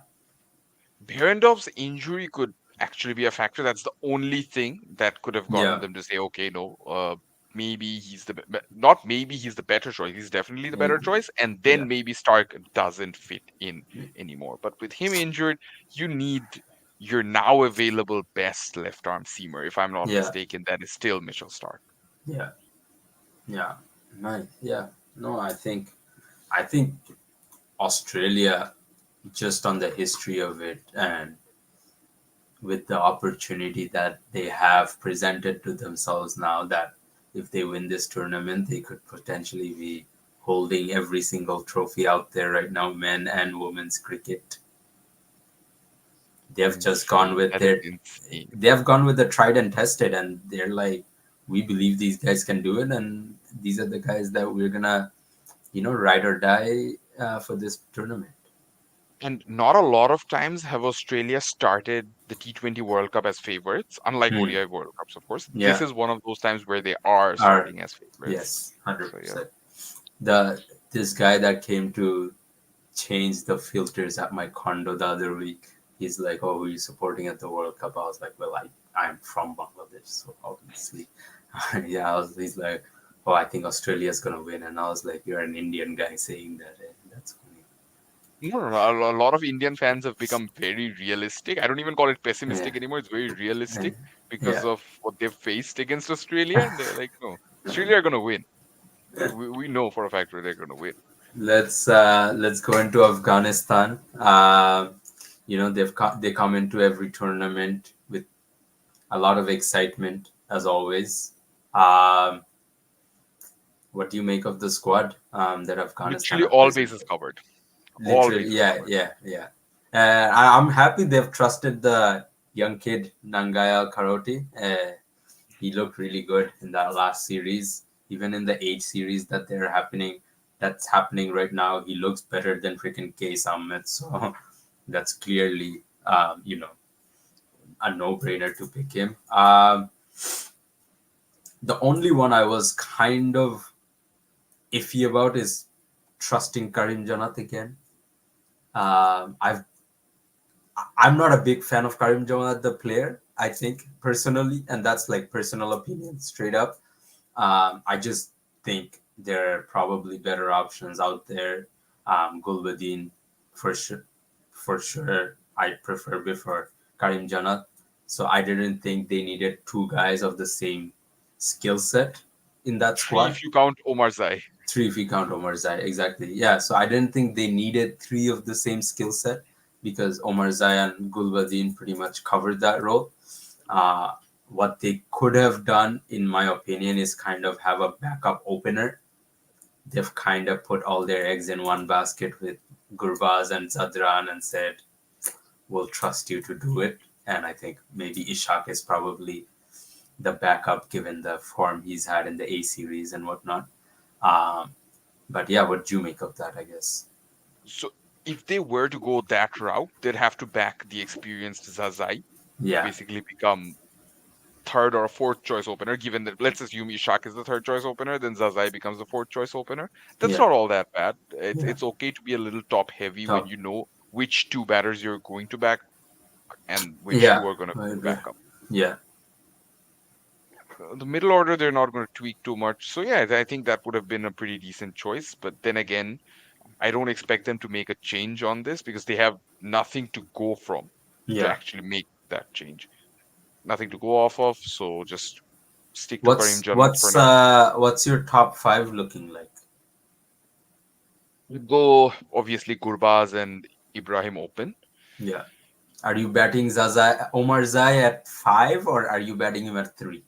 Behrendorff's injury could actually be a factor. That's the only thing that could have gotten yeah, them to say, okay, no, maybe he's not maybe he's the better choice. He's definitely the better Mm, choice, and yeah, then maybe Stark doesn't fit in anymore. But with him injured, you need your now available best left arm seamer. If I'm not yeah, mistaken, that is still Mitchell Stark. yeah, yeah. Nice. Yeah. No, I think Australia, just on the history of it and with the opportunity that they have presented to themselves now, that if they win this tournament, they could potentially be holding every single trophy out there right now, men and women's cricket. They've just gone Insane. with That is their insane. they have gone with the tried and tested, and they're like, we believe these guys can do it, and these are the guys that we're gonna, ride or die for this tournament. And not a lot of times have Australia started the T20 World Cup as favorites, unlike Hmm. ODI World Cups, of course. This Yeah. is one of those times where they are Are starting as favorites. yes, hundred So yeah. percent. The This guy that came to change the filters at my condo the other week, he's like, "Oh, who are you supporting at the World Cup?" I was like, "Well, I'm from Bangladesh, so obviously." Yeah, he's like, "Oh, I think Australia's gonna win," and I was like, "You're an Indian guy saying that. Eh? That's funny." No, no, no, a lot of Indian fans have become very realistic. I don't even call it Yeah, pessimistic anymore. It's very yeah, realistic because yeah. of what they've faced against Australia. And they're like, no, Australia are going to win. We know for a fact that they're going to win. Let's go into Afghanistan. They come into every tournament with a lot of excitement as always. Um, what do you make of the squad that Afghanistan Literally have all bases presented? covered. All Literally, bases yeah, covered. yeah, yeah. I'm happy they've trusted the young kid Nangaya Karoti. He looked really good in that last series. Even in the age series that's happening right now, he looks better than freaking Case Ahmed. So that's clearly, a no-brainer to pick him. The only one I was kind of iffy about is trusting Karim Janat again. I've I'm not a big fan of Karim Janat the player. I think personally, and that's like personal opinion, straight up. I just think there are probably better options out there. Gulbadin, for sure, I prefer before Karim Janat. So I didn't think they needed two guys of the same skill set in that Three squad. if you count Omar Zai. Three if you count Omar Zai, exactly. Yeah, so I didn't think they needed three of the same skill set because Omar Zai and Gulbadin pretty much covered that role. Uh, what they could have done, in my opinion, is kind of have a backup opener. They've kind of put all their eggs in one basket with Gurbaz and Zadran and said, we'll trust you to do it. And I think maybe Ishak is probably the backup given the form he's had in the A series and whatnot. Um, but yeah, what do you make of that, I guess? So if they were to go that route, they'd have to back the experienced Zazai to Yeah, basically become third or fourth choice opener, given that let's assume Ishak is the third choice opener, then Zazai becomes the fourth choice opener. That's yeah, not all that bad. It's yeah. it's okay to be a little top heavy when Top. you know which two batters you're going to back and which Yeah, two are going to I go agree. back up. Yeah, The middle order, they're not going to tweak too much. So yeah, I think that would have been a pretty decent choice. But then again, I don't expect them to make a change on this because they have nothing to go from to yeah. actually make that change. Nothing to go off of. So just stick to Karim What's Jannat for what's now. uh what's your top five looking like? We go obviously Gurbaz and Ibrahim open. Yeah. Are you batting Omar Zai at five or are you batting him at three?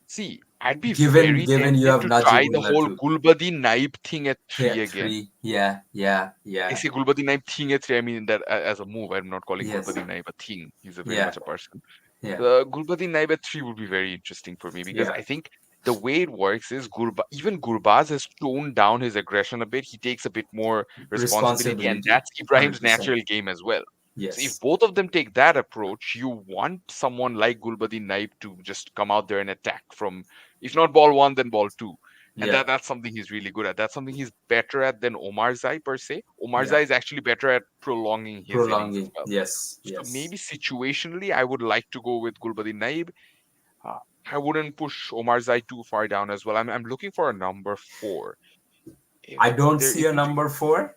See, I'd be Given very given you tempted have to try the Najibullah whole too. Gulbadi Naib thing at Yeah, three again. three. Yeah, yeah, I yeah. say Gulbadi Naib thing at three. I mean that as a move. I'm not calling Yes. Gulbadi Naib a thing. He's a very Yeah, much a person. yeah, Gulbadi Naib at three would be very interesting for me because yeah. I think the way it works is even Gurbaz has toned down his aggression a bit. He takes a bit more responsibility, and Responsibility. that's Ibrahim's 100%. natural game as well. So if Yes. both of them take that approach, you want someone like Gulbadi Naib to just come out there and attack from, if not ball one, then ball two. And Yeah. that's something he's really good at. That's something he's better at than Omar Zai per se. Omar Yeah. Zai is actually better at prolonging his innings as Prolonging. well. Yes. So Yes. maybe situationally, I would like to go with Gulbadi Naib. I wouldn't push Omar Zai too far down as well. I'm looking for a number four. I If don't there see a isn't, number four,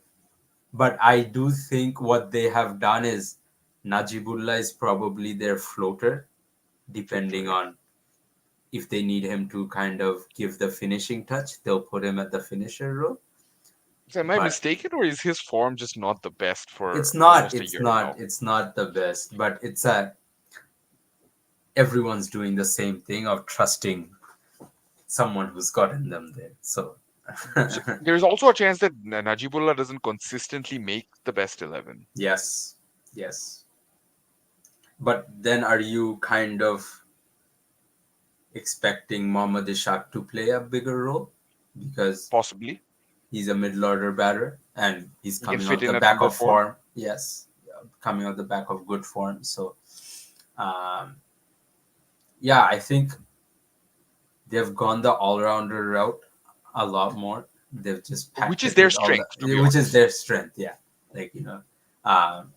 but I do think what they have done is Najibullah is probably their floater, depending true. on if they need him to kind of give the finishing touch, they'll put him at the finisher role. So am I But mistaken, or is his form just not the best it's for not, almost a it's year not, now? it's not the best. But it's a everyone's doing the same thing of trusting someone who's gotten them there. So So there's also a chance that Najibullah doesn't consistently make the best 11. yes, yes. But then are you kind of expecting Mohammad Ishaq to play a bigger role? Because Possibly. he's a middle order batter and he's He can coming fit off the in at back number of four. form. Yes, coming off the back of good form. So, um, yeah, I think they've gone the all rounder route a lot more. They've just packed Which is it their with all strength, to the, be which is honest. their strength. Yeah, like um,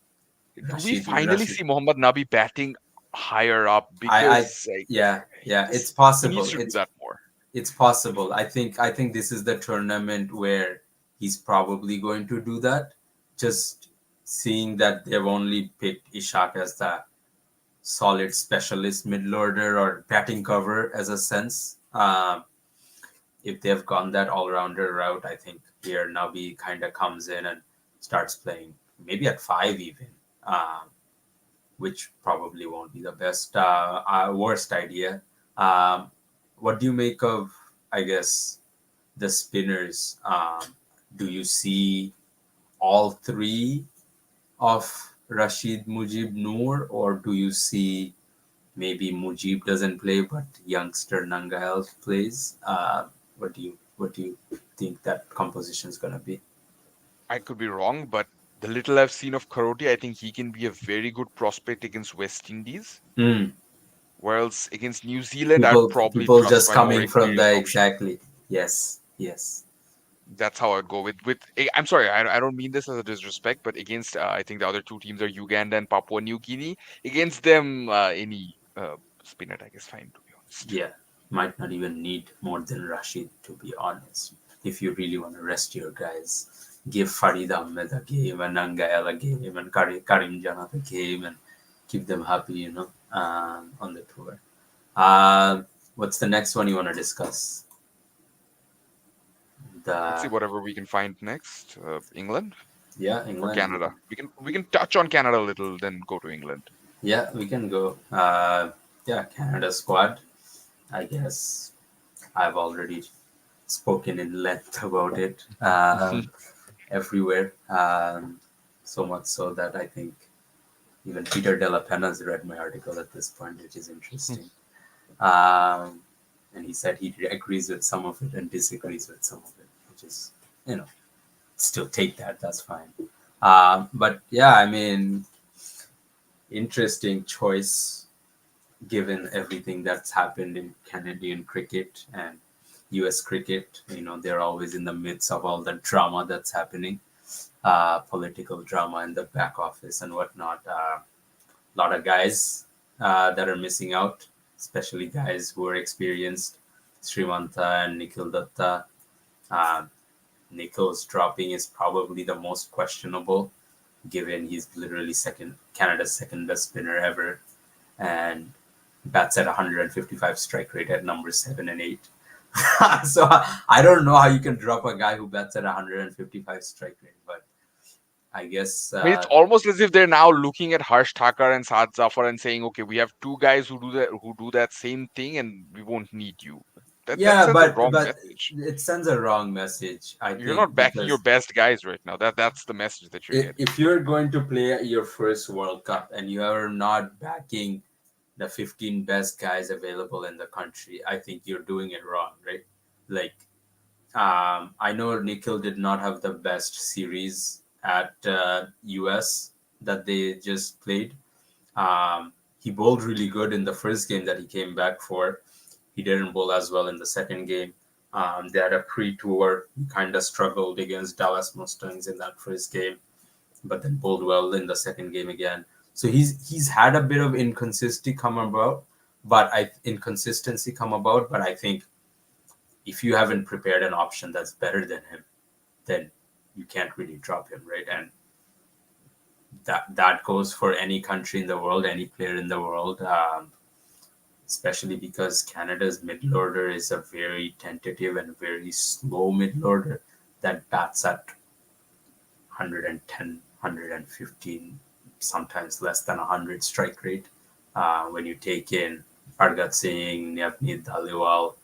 Do we finally Rashid. see Mohammad Nabi batting higher up? I, Because like, yeah, yeah. It's he needs possible. to do that more. It's possible. I think this is the tournament where he's probably going to do that. Just seeing that they've only picked Ishak as the solid specialist middle order or batting cover as a sense. If they've gone that all rounder route, I think here Nabi kind of comes in and starts playing maybe at five even, which probably won't be the best worst idea. Um, what do you make of, I guess, the spinners? Do you see all three of Rashid, Mujib, Noor, or do you see maybe Mujib doesn't play but youngster Nangael plays? What do you think that composition is gonna be? I could be wrong, but the little I've seen of Karoti, I think he can be a very good prospect against West Indies. Mm. Whereas against New Zealand, I'd probably People trust just my more coming from experienced the option. exactly. Yes, yes, That's how I'd go with. I'm sorry, I don't mean this as a disrespect, but against I think the other two teams are Uganda and Papua New Guinea. Against them, any spinner tag is fine, to be honest. yeah. Might not even need more than Rashid to be honest. If you really want to rest your guys, give Farid Ahmed a game and Nangael a game and Karim Janat a game and keep them happy, on the tour. What's the next one you want to discuss? Let's see The whatever we can find next. England Yeah, or England. Canada. We can touch on Canada a little, then go to England. Yeah, we can go. Yeah, Canada squad. I guess I've already spoken in length about it everywhere. So much so that I think even Peter Della Penna's read my article at this point, which is interesting. Um, and he said he agrees with some of it and disagrees with some of it, which is, still take that. That's fine. But yeah, I mean, interesting choice given everything that's happened in Canadian cricket and US cricket. They're always in the midst of all the drama that's happening, political drama in the back office and whatnot. A lot of guys that are missing out, especially guys who are experienced. Srimanta and Nikhil Datta. Uh, Nikhil's dropping is probably the most questionable, given he's literally Canada's second best spinner ever, and bats at 155 strike rate at number 7 and 8. So I don't know how you can drop a guy who bats at 155 strike rate, but I guess I mean, it's almost as if they're now looking at Harsh Thakur and Saad Zafar and saying, "Okay, we have two guys who do that same thing, and we won't need you." That yeah, sends a but wrong but message. it sends a wrong message, I You're think, not backing your because best guys right now. That's the message that you're getting. if you're going to play your first World Cup and you are not backing the 15 best guys available in the country, I think you're doing it wrong, right? Like, I know Nikhil did not have the best series at US that they just played. He bowled really good in the first game that he came back for. He didn't bowl as well in the second game. They had a pre-tour. He kind of struggled against Dallas Mustangs in that first game, but then bowled well in the second game again. So he's had a bit of inconsistency come about, but inconsistency come about. But I think if you haven't prepared an option that's better than him, then you can't really drop him, right? And that goes for any country in the world, any player in the world, especially because Canada's middle order is a very tentative and very slow middle order that bats at 110, sometimes less than 100 strike rate. When you take in Argat Singh, Navneet Dhaliwal,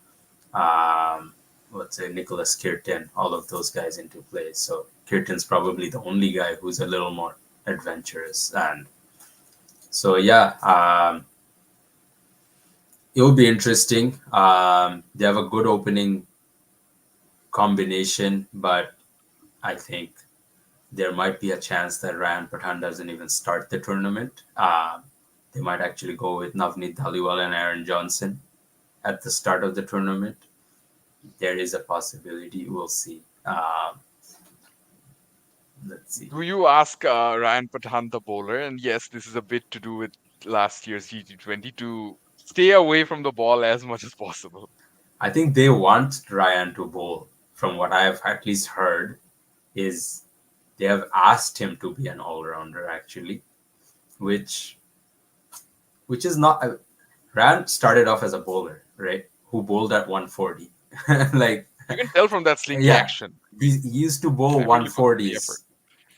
let's say Nicholas Kirtan, all of those guys into play. So Kirtan's probably the only guy who's a little more adventurous. And so, yeah, it will be interesting. They have a good opening combination, but I think there might be a chance that Ryan Pathan doesn't even start the tournament. They might actually go with Navneet Dhaliwal and Aaron Johnson at the start of the tournament. There is a possibility. We'll see. Let's see. Do you ask Ryan Pathan, the bowler, and yes, this is a bit to do with last year's G20, to stay away from the ball as much as possible? I think they want Ryan to bowl. From what I've at least heard, is they have asked him to be an all-rounder actually, which is not. Ryan started off as a bowler, right? Who bowled at 140. Like, You can tell from that slinky yeah, action. he used to bowl I mean, he put the effort. 140s,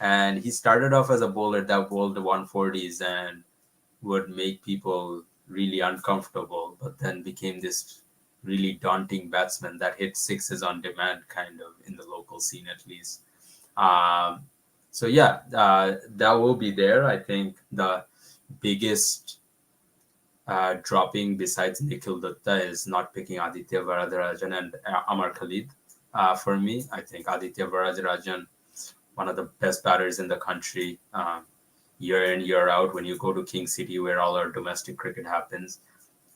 and he started off as a bowler that bowled the 140s and would make people really uncomfortable, but then became this really daunting batsman that hit sixes on demand, kind of in the local scene at least. Um, so yeah, that will be there. I think the biggest dropping besides Nikhil Dutta is not picking Aditya Varadarajan and Amar Khalid. For me, I think Aditya Varadarajan, one of the best batters in the country, year in, year out. When you go to King City, where all our domestic cricket happens,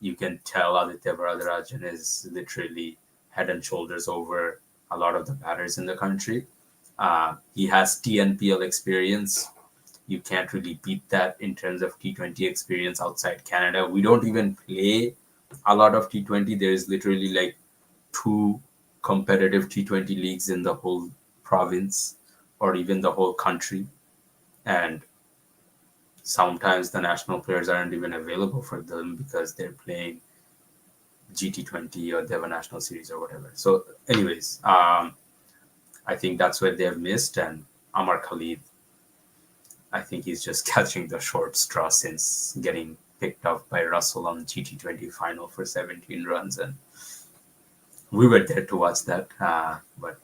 you can tell Aditya Varadarajan is literally head and shoulders over a lot of the batters in the country. He has TNPL experience. You can't really beat that in terms of T20 experience outside Canada. We don't even play a lot of T20. There is literally like two competitive T20 leagues in the whole province or even the whole country. And sometimes the national players aren't even available for them because they're playing GT20 or they have a national series or whatever. So, anyways, I think that's where they've missed. And Amar Khalid, I think he's just catching the short straw since getting picked up by Russell on GT20 final for 17 runs. And we were there to watch that. But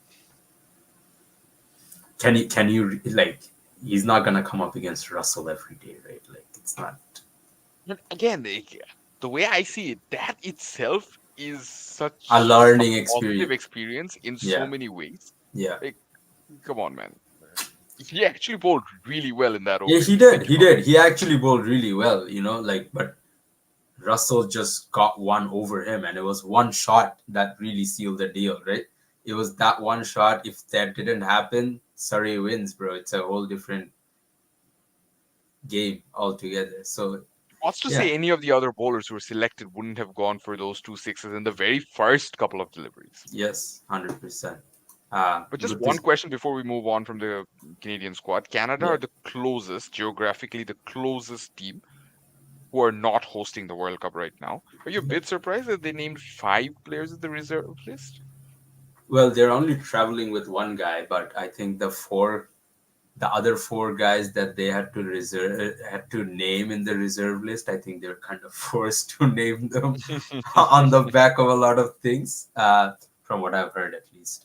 can you like, he's not going to come up against Russell every day, right? Like, it's not. But again, the way I see it, that itself is A such a learning positive experience. experience in so Yeah. many ways. Yeah. Like, come on, man. He actually bowled really well in that Yeah, opening. he did. Think He about it. did. He actually bowled really well, like, but Russell just got one over him, and it was one shot that really sealed the deal, right? It was that one shot. If that didn't happen, Surrey wins, bro. It's a whole different game altogether. So, What's to yeah, say any of the other bowlers who were selected wouldn't have gone for those two sixes in the very first couple of deliveries? yes, 100%. But just With one this, question before we move on from the Canadian squad. Canada yeah, are the closest, geographically, the closest team who are not hosting the World Cup right now. Are you a yeah. bit surprised that they named five players in the reserve list? Well, they're only traveling with one guy, but I think the other four guys that they had to name in the reserve list, I think they're kind of forced to name them on the back of a lot of things, from what I've heard at least.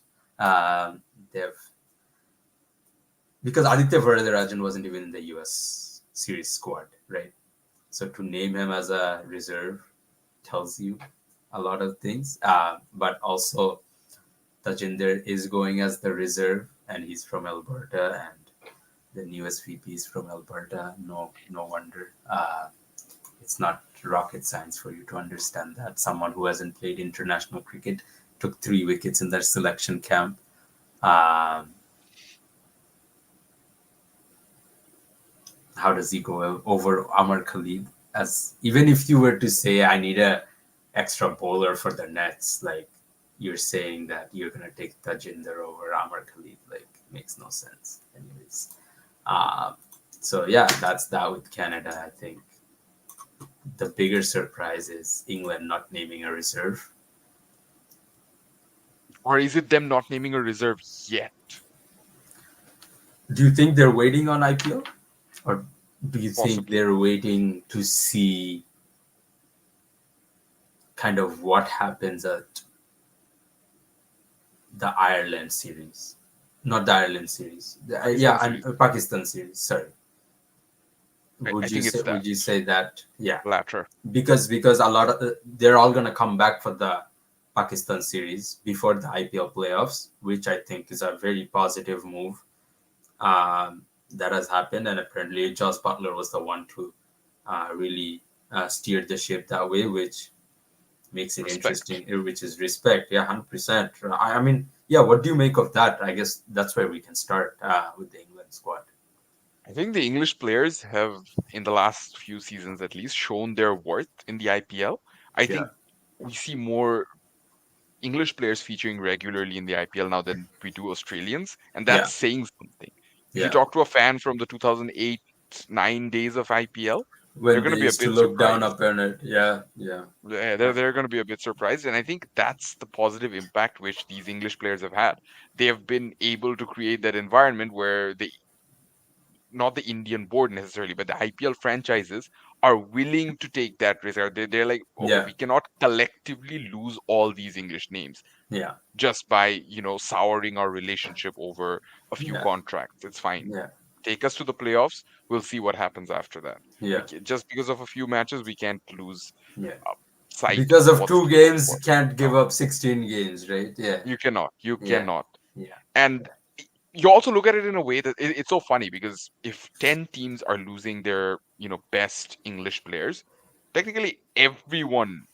They've Because Aditya Varadarajan wasn't even in the US series squad, right? So to name him as a reserve tells you a lot of things. But also Tajinder is going as the reserve, and he's from Alberta, and the newest VP is from Alberta. No wonder. It's not rocket science for you to understand that someone who hasn't played international cricket took 3 wickets in their selection camp. Um, how does he go over Amar Khalid? as even if you were to say I need a extra bowler for the Nets, like you're saying that you're gonna take Tajinder over Amar Khalid, like makes no sense. Anyways, um, so yeah, that's that with Canada. I think the bigger surprise is England not naming a reserve. Or is it them not naming a reserve yet? Do you think they're waiting on IPL, or do you think Possibly. they're waiting to see kind of what happens at the Ireland series, not the Ireland series. Yeah, Pakistan and series. Pakistan series. Sorry, I would you think say it's that that? Yeah, latter. because a lot of they're all gonna come back for the Pakistan series before the IPL playoffs, which I think is a very positive move that has happened, and apparently Josh Butler was the one to really steer the ship that way, which makes it Respect. interesting, which is respect. Yeah, 100%. I mean, yeah. What do you make of that? I guess that's where we can start with the England squad. I think the English players have, in the last few seasons at least, shown their worth in the IPL. I Yeah, think we see more English players featuring regularly in the IPL now than we do Australians, and yeah, that's saying something. If you yeah. talk to a fan from the 2008-9 days of IPL, they're When going they to be a used to bit look down surprised. upon it. Yeah, yeah, Yeah, yeah, they're going to be a bit surprised, and I think that's the positive impact which these English players have had. They have been able to create that environment where they, not the Indian board necessarily, but the IPL franchises are willing to take that risk. They're like, okay, yeah, we cannot collectively lose all these English names yeah, just by, souring our relationship over a few yeah, contracts. It's fine. yeah, Take us to the playoffs. We'll see what happens after that. yeah, Just because of a few matches, we can't lose yeah. uh, sight Because of of what's two really games, you important. can't No, give up 16 games, right? Yeah, you cannot. You yeah, cannot. yeah, And you also look at it in a way that it's so funny because if 10 teams are losing their, best English players, technically everyone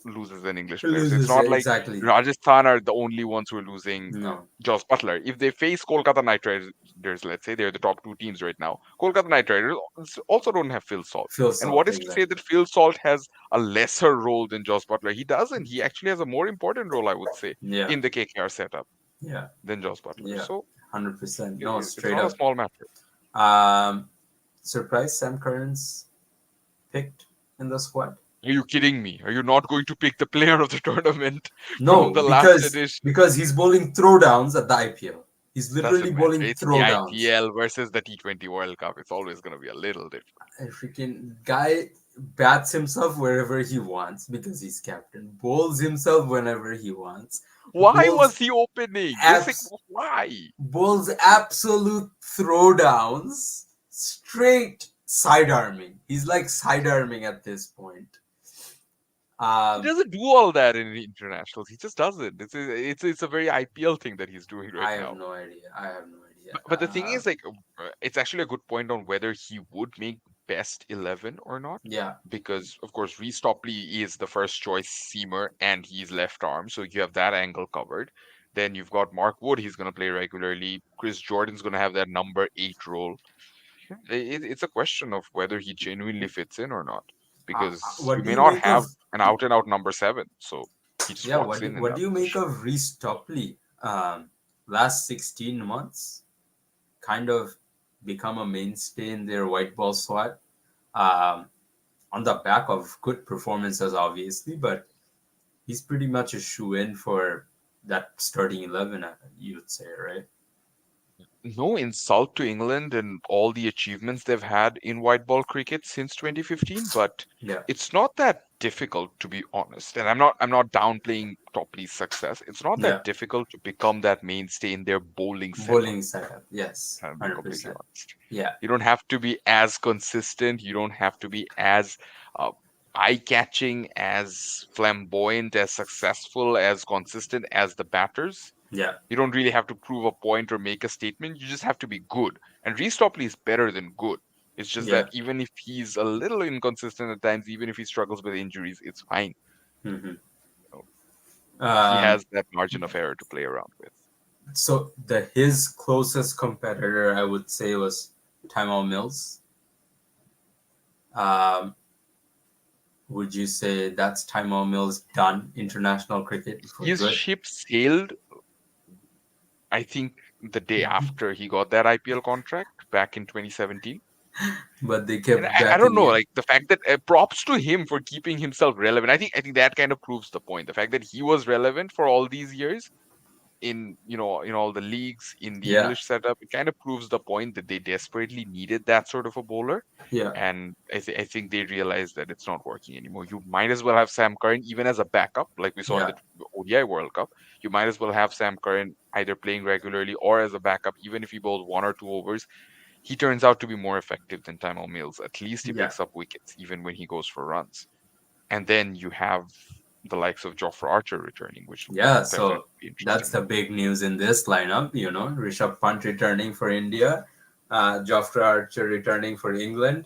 loses an English player. So it's loses, not yeah, like exactly. Rajasthan are the only ones who are losing No, Joss Butler. If they face Kolkata Knight Riders, let's say they're the top two teams right now, Kolkata Knight Riders also don't have Phil Salt. Phil And Salt, what is to say exactly. that Phil Salt has a lesser role than Joss Butler? He doesn't. He actually has a more important role, I would say, Yeah, in the KKR setup yeah, than Joss Butler. yeah, So 100%. No, it's straight not a up. small matter. Um, Surprise Sam Curran's picked in the squad? Are you kidding me? Are you not going to pick the player of the tournament from No, the last because edition? he's bowling throwdowns at the IPL. He's literally Doesn't matter. bowling It's the throwdowns. IPL versus the T20 World Cup. It's always going to be a little different. A freaking guy bats himself wherever he wants because he's captain. Bowls himself whenever he wants. Why Bowls was he opening? It's like, abs why? bowls absolute throwdowns. Straight sidearming. He's like sidearming at this point. He Um, doesn't do all that in internationals. He just doesn't. It's a very IPL thing that he's doing right I have now. no idea. I have no idea. But the thing is, like, it's actually a good point on whether he would make best 11 or not. Yeah, Because, of course, Reece Topley is the first choice seamer and he's left arm. So you have that angle covered. Then you've got Mark Wood, he's going to play regularly. Chris Jordan's going to have that number 8 role. It's a question of whether he genuinely fits in or not. Because what you do may you not make have of an out and out number 7. So he just yeah? walks in What that do you make position. of Reece Topley? Last 16 months, kind of become a mainstay in their white ball squad. Um, on the back of good performances, obviously, but he's pretty much a shoe in for that starting 11. You would say, right? No insult to England and all the achievements they've had in white ball cricket since 2015, but Yeah, it's not that difficult to be honest. And I'm not downplaying Topley's success. It's not yeah. that difficult to become that mainstay in their bowling setup. Bowling setup, yes, I'll be completely 100%. honest. Yeah, You don't have to be as consistent. You don't have to be as uh, eye-catching, as flamboyant, as successful, as consistent as the batters. yeah, You don't really have to prove a point or make a statement. You just have to be good. And Reece Topley is better than good. It's just yeah. that even if he's a little inconsistent at times, even if he struggles with injuries, it's fine. Hmm. You know, he Um, has that margin of error to play around with. so the his closest competitor, I would say, was Tymal Mills. Um, Would you say that's Timo Mills done international cricket for His good? ship sailed, I think, the day after he got that IPL contract back in 2017. But they And kept I don't backing know, him. like the fact that props to him for keeping himself relevant. I think that kind of proves the point. The fact that he was relevant for all these years in in all the leagues in the Yeah, English setup, it kind of proves the point that they desperately needed that sort of a bowler. yeah, And I think they realized that it's not working anymore. You might as well have Sam Curran even as a backup, like we saw in yeah, the ODI World Cup. You might as well have Sam Curran either playing regularly or as a backup, even if he bowls 1 or 2 overs. He turns out to be more effective than Timo Mills. At least he yeah, picks up wickets even when he goes for runs. And then you have the likes of Jofra Archer returning, which yeah. will definitely So be that's interesting. the big news in this lineup. Rishabh Pant returning for India, Jofra Archer returning for England.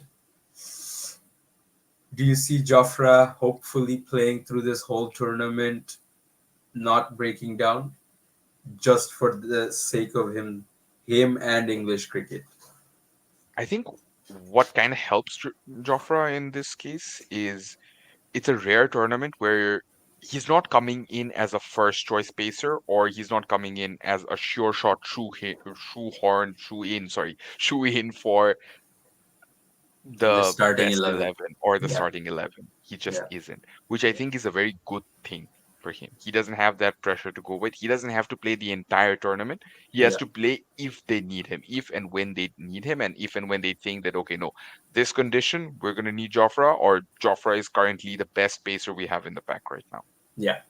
Do you see Jofra hopefully playing through this whole tournament, not breaking down, just for the sake of him and English cricket? I think what kind of helps Jofra in this case is it's a rare tournament where he's not coming in as a first choice pacer, or he's not coming in as a sure shot shoe in for The the starting best 11. 11 or the Yeah, starting 11. He just yeah, isn't, which I think is a very good thing for him. He doesn't have that pressure to go with. He doesn't have to play the entire tournament. He has yeah, to play if they need him, if and when they need him, and if and when they think that, okay, no, this condition, we're going to need Jofra, or Jofra is currently the best pacer we have in the pack right now. yeah.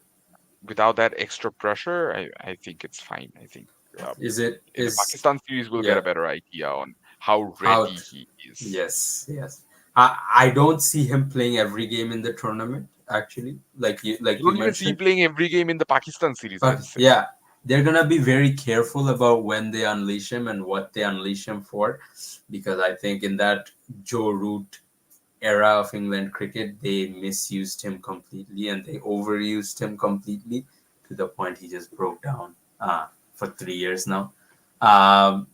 Without that extra pressure, I think it's fine. I think uh, Is it in the is Pakistan series, we'll get yeah a better idea on how how? ready he is. Yes, yes. I don't see him playing every game in the tournament. Actually, You like you don't even see mentioned, playing every game in the Pakistan series, but I'd say. yeah, they're gonna be very careful about when they unleash him and what they unleash him for, because I think in that Joe Root era of England cricket, they misused him completely and they overused him completely to the point he just broke down for 3 years now. Um,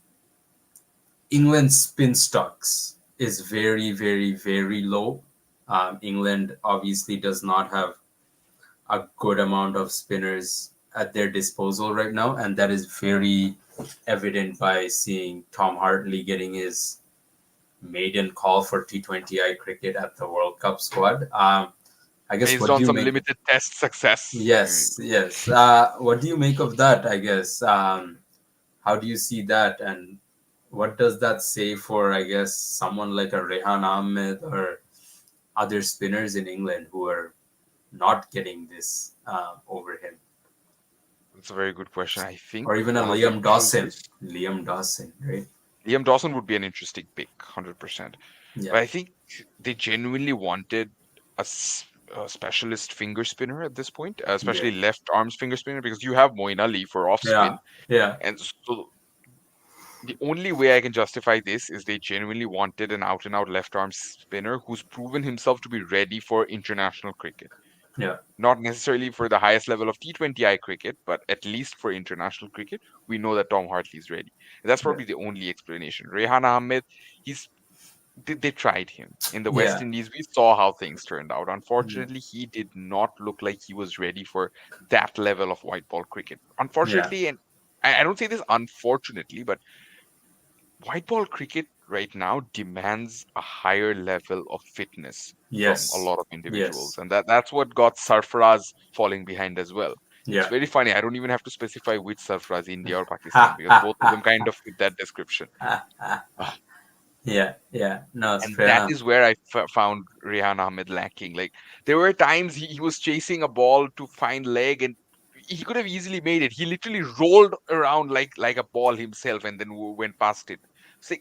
England's spin stocks is very, very, very low. England obviously does not have a good amount of spinners at their disposal right now, and that is very evident by seeing Tom Hartley getting his maiden call for T20I cricket at the World Cup squad. I guess Based what do on you some make? limited test success. I mean, Yes, yes. What do you make of that? I guess. How do you see that, and what does that say for, I guess, someone like a Rehan Ahmed or other spinners in England who are not getting this over him, it's a very good question. I think or even a one of the Liam issues Dawson? is Liam Dawson, right? Liam Dawson would be an interesting pick, 100%. Yeah, But I think they genuinely wanted a specialist finger spinner at this point, yeah, especially left arms finger spinner, because you have Moeen Ali for off yeah, spin. yeah, And so the only way I can justify this is they genuinely wanted an out and out left arm spinner who's proven himself to be ready for international cricket. yeah, Not necessarily for the highest level of T20I cricket, but at least for international cricket, we know that Tom Hartley is ready. And that's yeah, probably the only explanation. Rehan Ahmed, he's they tried him in the West yeah, Indies. We saw how things turned out. yeah, Unfortunately, he did not look like he was ready for that level of white ball cricket. yeah. Unfortunately, and I don't say this unfortunately, but white ball cricket right now demands a higher level of fitness from a Yes, lot of individuals, yes, and that's what got Sarfaraz falling behind as well. It's yeah. very funny. I don't even have to specify which Sarfaraz, India or Pakistan, because both of them kind of fit that description. Ah, Yeah, yeah. No, it's and fair that enough. is where I found Rehan Ahmed lacking. Like there were times he was chasing a ball to find leg, and he could have easily made it. He literally rolled around like a ball himself, and then went past it. So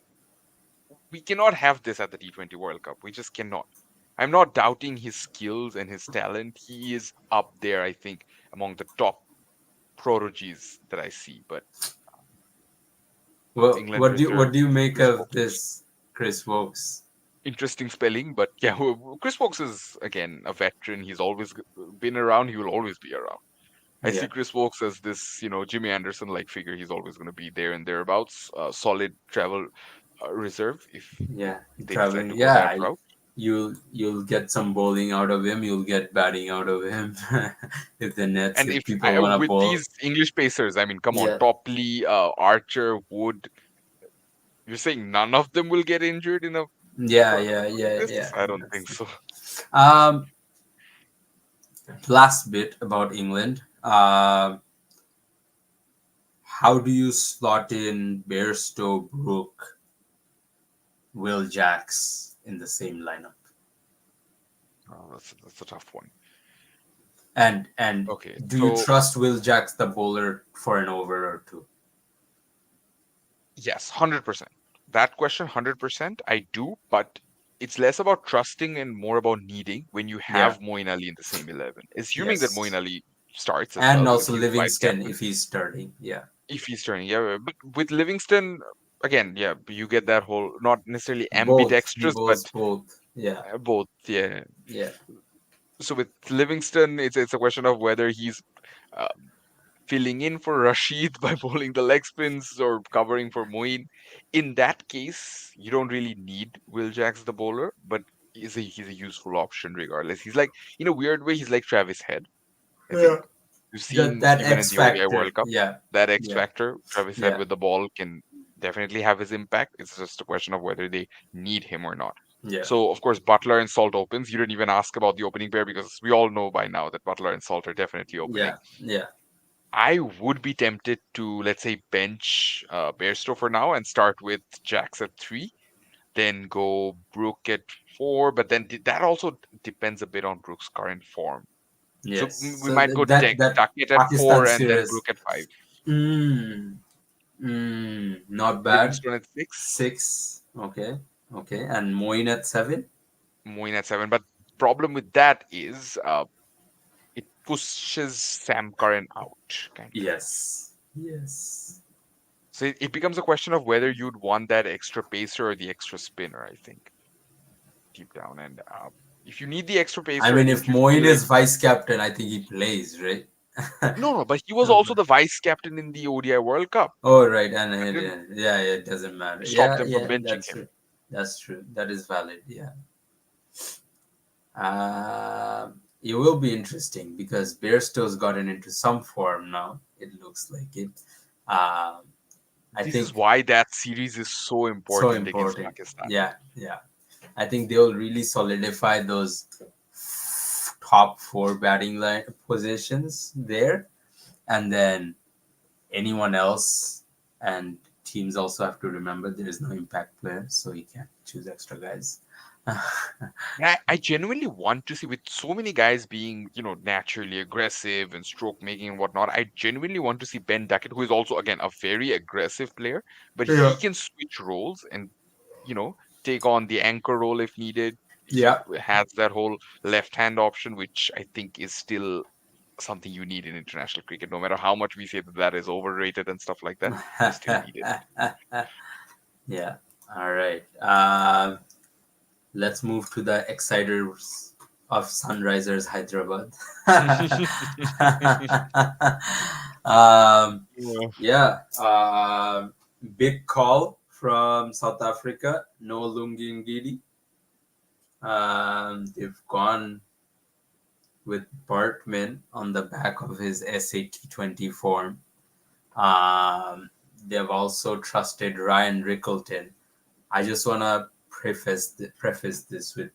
we cannot have this at the T20 World Cup. We just cannot. I'm not doubting his skills and his talent. He is up there, I think, among the top prodigies that I see. But Well, England what reserve do you make Chris of Woakes. this Chris Wokes? Interesting spelling, but yeah, Chris Woakes is again a veteran. He's always been around. He will always be around. I Yeah, see Chris Woakes as this, Jimmy Anderson like figure. He's always going to be there and thereabouts. Solid travel reserve if yeah. they decide Traveling. to go Yeah, that route. you'll get some bowling out of him. You'll get batting out of him. If the Nets, And if if people want to with bowl, these English pacers, I mean, come on, yeah, Topley, Archer, Wood, you're saying none of them will get injured in a yeah, tournament yeah, like yeah, this? yeah. I don't That's think so. um last bit about England. How do you slot in Bairstow, Brook, Will Jacks in the same lineup? Oh, that's a tough one. And Okay, do you so trust Will Jacks, the bowler, for an over or two? yes, 100%. That question, 100%, I do, but it's less about trusting and more about needing when you Yeah. have Moeen Ali in the same 11. Assuming that Moeen Yes. Ali starts as And well because also he's the vice Livingston captain. if he's starting. Yeah. If he's turning, yeah. But with Livingston, again, yeah, you get that whole not necessarily Both. He ambidextrous, but bowls both. Yeah. both, yeah. Yeah. So with Livingston, it's a question of whether he's uh, filling in for Rashid by bowling the leg spins or covering for Moeen. In that case, you don't really need Will Jacks the bowler, but he's a useful option regardless. He's like, in a weird way, he's like Travis Head. I Yeah. think we've seen That even in X the ODI factor. World Cup Yeah. that X Yeah. factor. Travis Head Yeah. with the ball can definitely have his impact. It's just a question of whether they need him or not. Yeah. So of course Butler and Salt opens. You didn't even ask about the opening pair because we all know by now that Butler and Salt are definitely Yeah. opening. Yeah. I would be tempted to, let's say, bench Bairstow for now and start with Jacks at three, then go Brook at four. But then that also depends a bit on Brook's current form. So Yes. we So might go that Duckett at Pakistan four and then series. Brook at five. Mm, not bad. Livingstone at six, 6. Okay. Okay. And Moin at 7. Moeen at seven. But problem with that is it pushes Sam Curran out, kind of. Yes. Yes. So it becomes a question of whether you'd want that extra pacer or the extra spinner, I think, deep down. And if you need the extra I pacer, I mean, if think you Moin feel like is vice captain, I think he plays, right? no, but he was No, also but- the vice captain in the ODI World Cup. oh, right. And That didn't yeah, yeah, it doesn't matter. stop Yeah, them from yeah, benching that's him. true. That's true. That is valid. Yeah. Uh, it will be interesting because Bairstow's gotten into some form now. It looks like it. Um, I This is think why that series is so so important against important. Pakistan. Yeah, yeah. I think they'll really solidify those top four batting line positions there, and then anyone else. And teams also have to remember there is no impact player, so you can't choose extra guys. I genuinely want to see with so many guys being, naturally aggressive and stroke making and whatnot. I genuinely want to see Ben Duckett, who is also again a very aggressive player, but he Yeah. can switch roles and you know take on the anchor role if needed. He Yeah. has that whole left hand option, which I think is still something you need in international cricket. No matter how much we say that that is overrated and stuff like that, you still need it. Yeah. All right. Let's move to the exciters of Sunrisers Hyderabad. um, Yeah. yeah. Big call from South Africa. No Lungi Ngidi. They've gone with Bartman on the back of his SAT20 form. Um, they've also trusted Ryan Rickleton. I just want to preface this with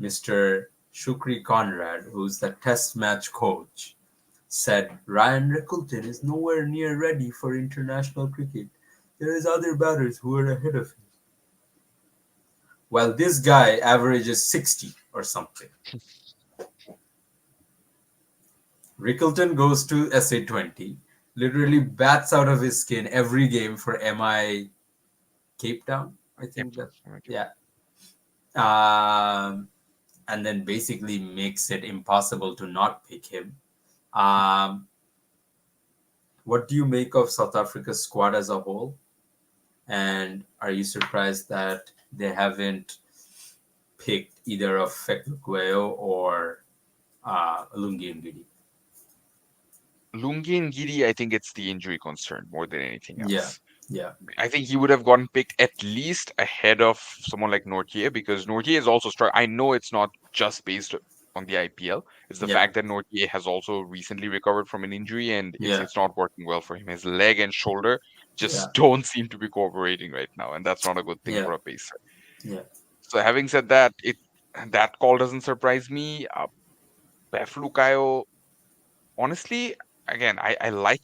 Mr. Shukri Conrad, who's the test match coach, said Ryan Rickleton is nowhere near ready for international cricket. There is other batters who are ahead of him. Well, this guy averages 60 or something. Rickleton goes to SA20, literally bats out of his skin every game for MI Cape Town. I think that, yeah. And then basically makes it impossible to not pick him. Um, what do you make of South Africa's squad as a whole? And are you surprised that they haven't picked either of Feklukweo or Lungi Ngidi? Lungi and Giri, I think it's the injury concern more than anything Yeah. else. Yeah. I think he would have gotten picked at least ahead of someone like Nortier because Nortier is also struck. I know it's not just based on the IPL. It's the Yeah. fact that Nortier has also recently recovered from an injury and it's Yeah. it's not working well for him. His leg and shoulder Yeah. just don't seem to be cooperating right now, and that's not a good thing Yeah. for a pacer. Yeah. So having said that, it that call doesn't surprise me. Peflukayo, honestly, again, I like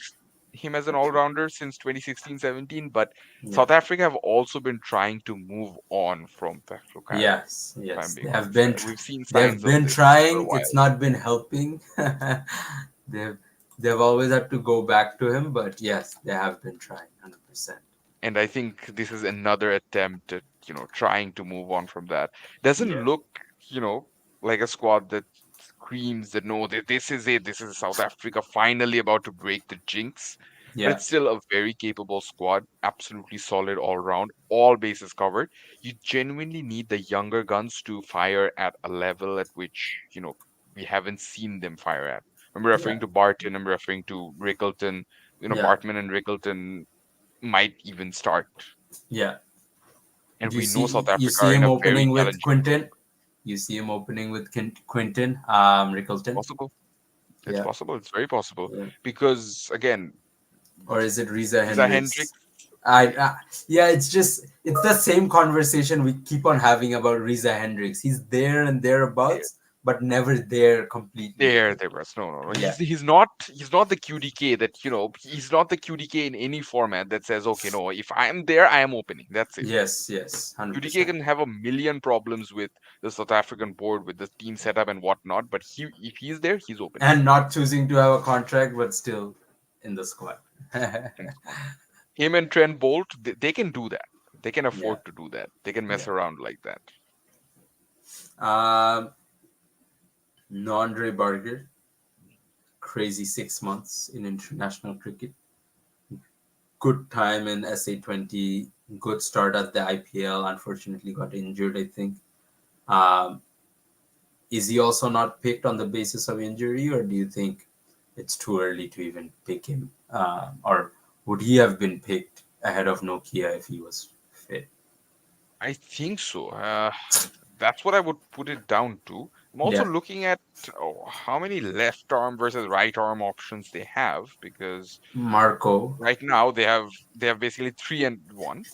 him as an all-rounder since 2016-17, but Yeah. South Africa have also been trying to move on from Peflukayo, Yes. if I'm Yes. being honest. We've seen They've signs of been this for a trying. It's while. not been helping. they've they've always had to go back to him, but yes, they have been trying 100%. And I think this is another attempt at, trying to move on from that. Doesn't Yeah. look, you know, like a squad that screams that no, this is it. This is South Africa finally about to break the jinx. But Yeah. it's still a very capable squad, absolutely solid all round, all bases covered. You genuinely need the younger guns to fire at a level at which, we haven't seen them fire at. I'm Yeah. referring to Barton, I'm referring to Rickleton, Yeah. Bartman and Rickleton might even start. Yeah. And Do you we know see South you Africa see are in him a very opening with challenging group. Quinton? You see him opening with Quinton, Rickleton? Possible. It's Yeah. possible. It's very possible. Yeah. Because again, Or is it Riza Lisa Hendricks? Hendricks, Yeah, it's the same conversation we keep on having about Riza Hendricks. He's there and eh, thereabouts, but never there completely. there was no. Yeah. He's not the QDK that he's not the QDK in any format that says okay no if I am there I am opening. That's it. Yes, yes, QDK 100%. can have a million problems with the South African board with the team setup and whatnot, but if he's there he's opening. And not choosing to have a contract, but still in the squad. In squad. Him and Trent Bolt, they can do that. They can Yeah, afford to do that. They can yeah. mess around like that. Um, Andre Barger, crazy 6 months in international cricket. Good time in SA20. Good start at the IPL. Unfortunately, got injured, I think. Um, is he also not picked on the basis of injury, or do you think it's too early to even pick him? Or would he have been picked ahead of Nokia if he was fit? I think so. That's what I would put it down to. I'm also Yeah, looking at how many left arm versus right arm options they have because Marco. right now they have basically 3 and 1.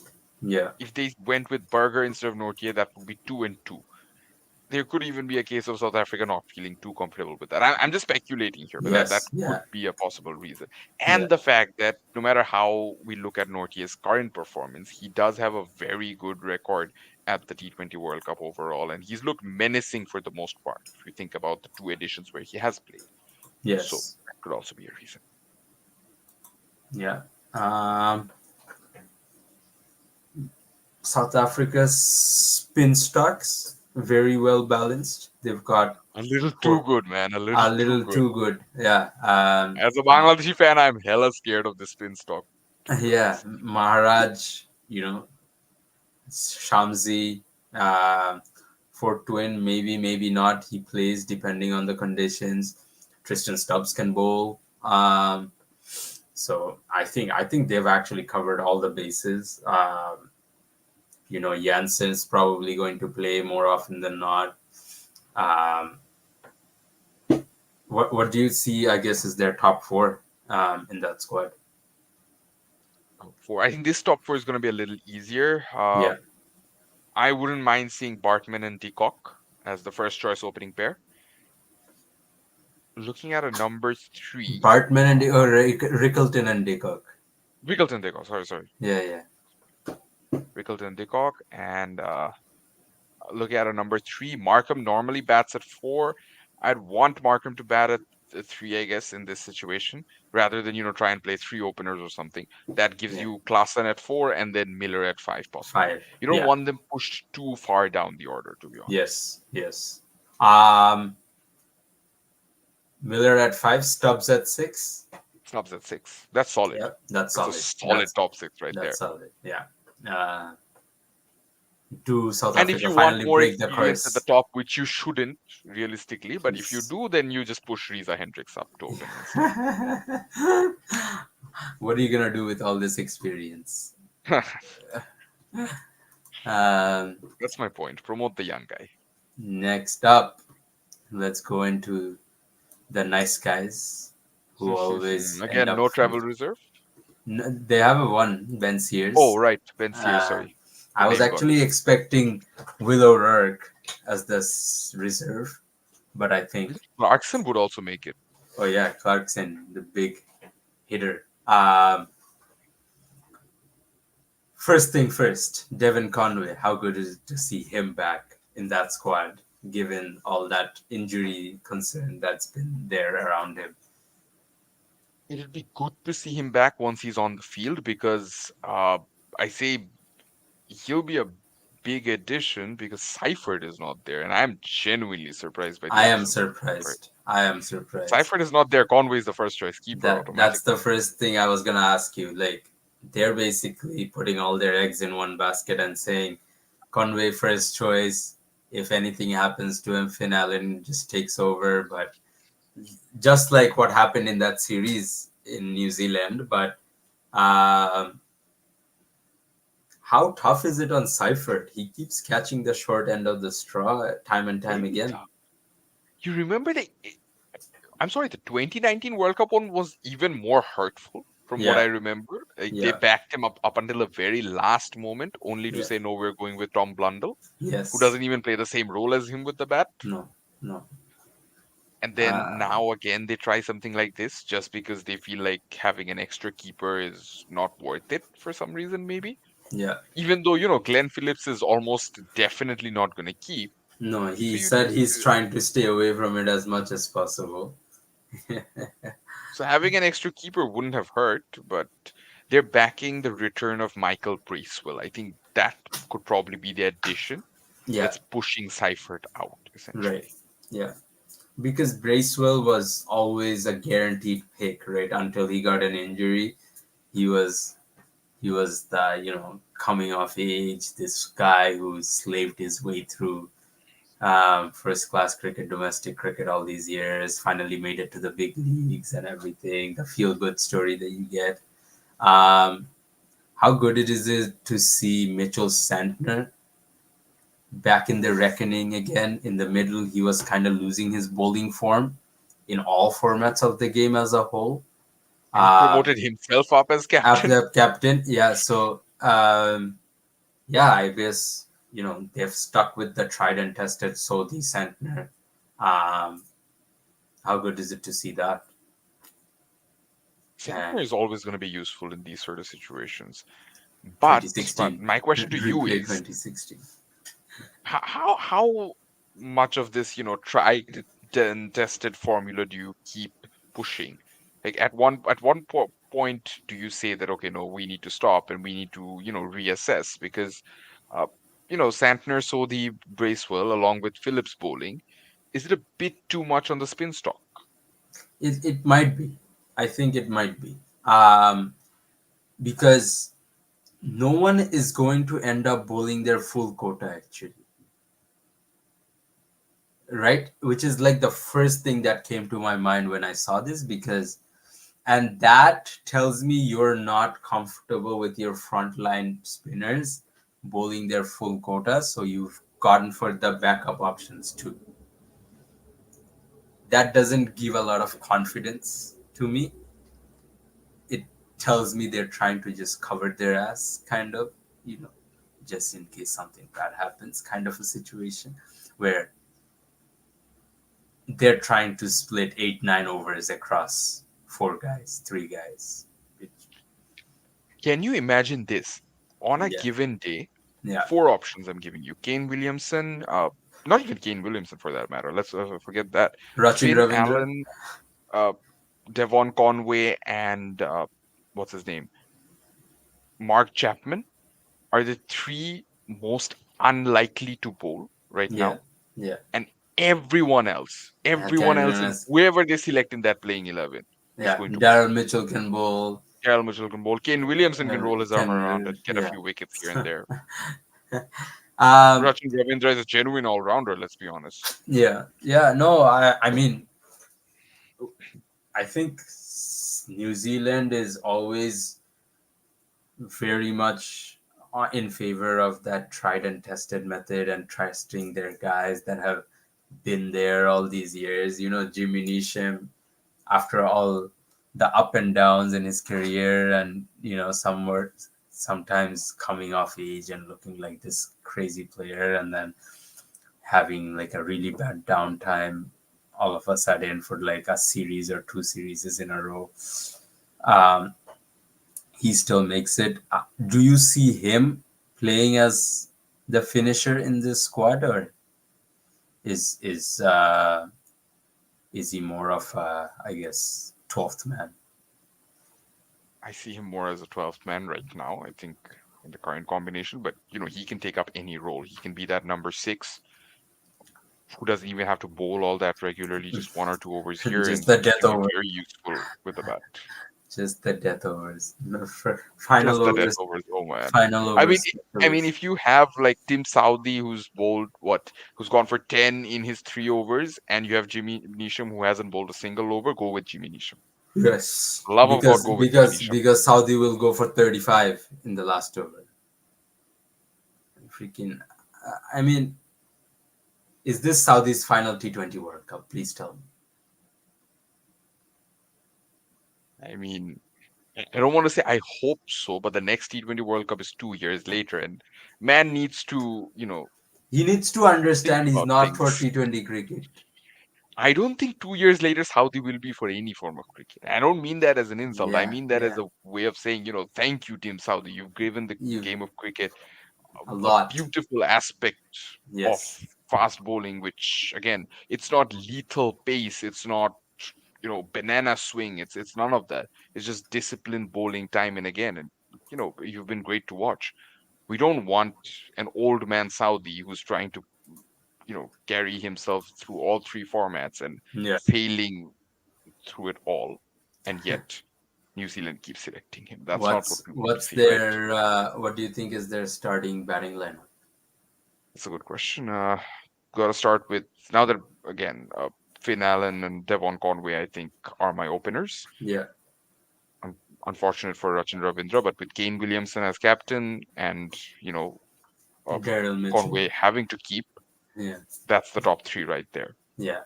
Yeah, If they went with Berger instead of Nortier, that would be 2 and 2. There could even be a case of South Africa not feeling too comfortable with that. I'm just speculating here, but that yes, could yeah, be a possible reason. yeah, And the fact that no matter how we look at Nortier's current performance, he does have a very good record at the T20 World Cup overall, and he's looked menacing for the most part, if you think about the 2 editions where he has played. So yes, that could also be a reason. yeah. Um, South Africa's spin stocks very well balanced. They've got A little too for good, man. A little a too little good. too good. Yeah. As a Bangladeshi fan, I'm hella scared of the spin stock, to be Yeah. honest. Maharaj, Shamsi, uh, for twin, maybe not. He plays depending on the conditions. Tristan Stubbs can bowl. So I think they've actually covered all the bases. Jansen's probably going to play more often than not. Um, what do you see? I guess is their top four in that squad. I think this top four is going to be a little easier. Yeah, I wouldn't mind seeing Bartman and Decock as the first choice opening pair. Looking at a number three, Bartman and Rickleton and Dickok. Rickleton Decock, sorry. Yeah, yeah, Rickleton Decock. And looking at a number three, Markham normally bats at 4. I'd want Markham to bat at 3, I guess, in this situation, rather than, try and play 3 openers or something. That gives yeah. you Klaassen at 4 and then Miller at 5, possibly. Five. You don't Yeah. want them pushed too far down the order, to be honest. Yes. Yes. Um, Miller at 5. Stubbs at 6. Snubs at 6. That's solid. Yep, that's That's a solid. solid top 6 right there. That's solid. Yeah. Uh, do South And if Africa you want finally more break the experience at the curse? top, which you shouldn't realistically, but if you Yes. do, then you just push Riza Hendricks up to opening instead. What are you gonna do with all this experience? Um, That's my point. Promote the young guy. Next up, let's go into the nice guys who always end Again, up no travel finishing. reserve. They have a one, Ben Oh, Sears. right. Ben Sears, Uh, sorry. The I was name got actually mixed. expecting Will O'Rourke as the reserve, but I I think, think Clarkson would also make it. oh yeah, Clarkson, the big hitter. First thing first, Devin Conway. How good is it to see him back in that squad, given all that injury concern that's been there around him? It'll be good to see him back once he's on the field because I say he'll be a big addition because Seifert is not there, and I'm genuinely surprised by the I am absence of Seifert. surprised. I am surprised. Seifert is not there. Conway is the first choice keeper That's the automatically. first thing I was gonna ask you. Like, they're basically putting all their eggs in one basket and saying Conway first choice. If anything happens to him, Finn Allen just takes over. But just like what happened in that series in New Zealand, but um, how tough is it on Seifert? He keeps catching the short end of the straw time and time Very again. tough. You remember I'm sorry, the 2019 World Cup one was even more hurtful from what I Yeah, remember. Like they yeah, backed him up until the very last moment, only to yeah. say no, we're going with Tom Blundell, who Yes. doesn't even play the same role as him with the bat. No, no. And then Uh, now again they try something like this just because they feel like having an extra keeper is not worth it for some reason, maybe. yeah. Even though, Glenn Phillips is almost definitely not going to keep. No, So he you said need he's to, trying to stay away from it as much as possible. so having an extra keeper wouldn't have hurt, but they're backing the return of Michael Bracewell. I think that could probably be the addition Yeah, that's pushing Seifert out, right. essentially. Yeah. Because Bracewell was always a guaranteed pick, right? Until he got an injury. He was the, coming of age, this guy who slaved his way through first class cricket, domestic cricket all these years, finally made it to the big leagues and everything, the feel good story that you get. Um, how good it is it to see Mitchell Santner back in the reckoning again in the middle. He was kind of losing his bowling form in all formats of the game as a whole. And he Um, promoted himself up as captain. after captain, yeah. So yeah, I guess they've stuck with the tried and tested Sodhi Santner. Um, how good is it to see that? Santner And is always going to be useful in these sort of situations. But 2016, my question to you replay is 2016. how much of this tried and tested formula do you keep pushing? Like at one point do you say that okay, no, we need to stop and we need to reassess because uh, Santner saw the Bracewell along with Phillips bowling. Is it a bit too much on the spin stock? It might be. I think it might be. Because no one is going to end up bowling their full quota actually, right? Which is like the first thing that came to my mind when I saw this, because and that tells me you're not comfortable with your frontline spinners bowling their full quota, so you've gotten for the backup options too. That doesn't give a lot of confidence to me. It tells me they're trying to just cover their ass, kind of, you know, just in case something bad happens, kind of a situation where they're trying to split 8, 9 overs across four guys, three guys. Can you imagine this on a Yeah, given day? yeah, Four options I'm giving you: Kane Williamson, not even Kane Williamson for that matter. Let's forget that. Rachin Finn Ravindra. Allen, uh, Devon Conway, and what's his name? Mark Chapman are the three most unlikely to bowl right Yeah, now. yeah. And everyone else, Everyone in else. whoever they select in that playing 11 is Yeah, going to bowl. Daryl Mitchell can bowl. Darryl Mitchell can bowl. Kane Williamson can roll his arm around Can and get a yeah. few wickets here and there. um, Rachin Ravindra is a genuine all rounder, let's be honest. yeah, yeah. No, I mean, I think New Zealand is always very much in favor of that tried and tested method and trusting their guys that have been there all these years. Jimmy Neesham, after all the up and downs in his career, and sometimes coming off age and looking like this crazy player, and then having like a really bad downtime all of a sudden for like a series or two series in a row. Um, he still makes it. Do you see him playing as the finisher in this squad, or is is uh, is he more of a, I guess, 12th man? I see him more as a 12th man right now, I think, in the current combination, but he can take up any role. He can be that number six who doesn't even have to bowl all that regularly, just one or two overs here, Just and the he death can be over, very useful with the bat. just the death overs, Just final the death overs, overs. Oh man. final I mean, overs. if you have like Tim Saudi who's bowled who's gone for 10 in his 3 overs, and you have Jimmy Neesham who hasn't bowled a single over, go with Jimmy Neesham. Yes, Love of God, because go with Jimmy because Neesham. because Saudi will go for 35 in the last over. Freaking, I mean, is this Saudi's final T20 World Cup? Please tell me. I mean, I don't want to say I hope so, but the next T20 World Cup is 2 years later, and man needs to, He needs to think understand he's about not for things. T20 cricket. I don't think 2 years later Saudi will be for any form of cricket. I don't mean that as an insult. I Yeah, mean that as yeah. a way of saying, thank you, Team Saudi. You've given the You game of cricket a a lot. beautiful aspect of Yes. fast bowling, which again, it's not lethal pace. It's not, banana swing. It's none of that. It's just disciplined bowling time and again. And you've been great to watch. We don't want an old man Saudi who's trying to carry himself through all three formats and Yeah. failing through it all, and yet New Zealand keeps selecting him. That's not what What's we want to what's see, right? their what do you think is their starting batting lineup? That's a good question. Got to start with now that again, Finn Allen and Devon Conway, I think, are my openers. Yeah. Un- Unfortunate for Rachin Ravindra, but with Kane Williamson as captain and uh, Daryl Mitchell. Conway having to keep, Yeah. that's the top three right there. Yeah.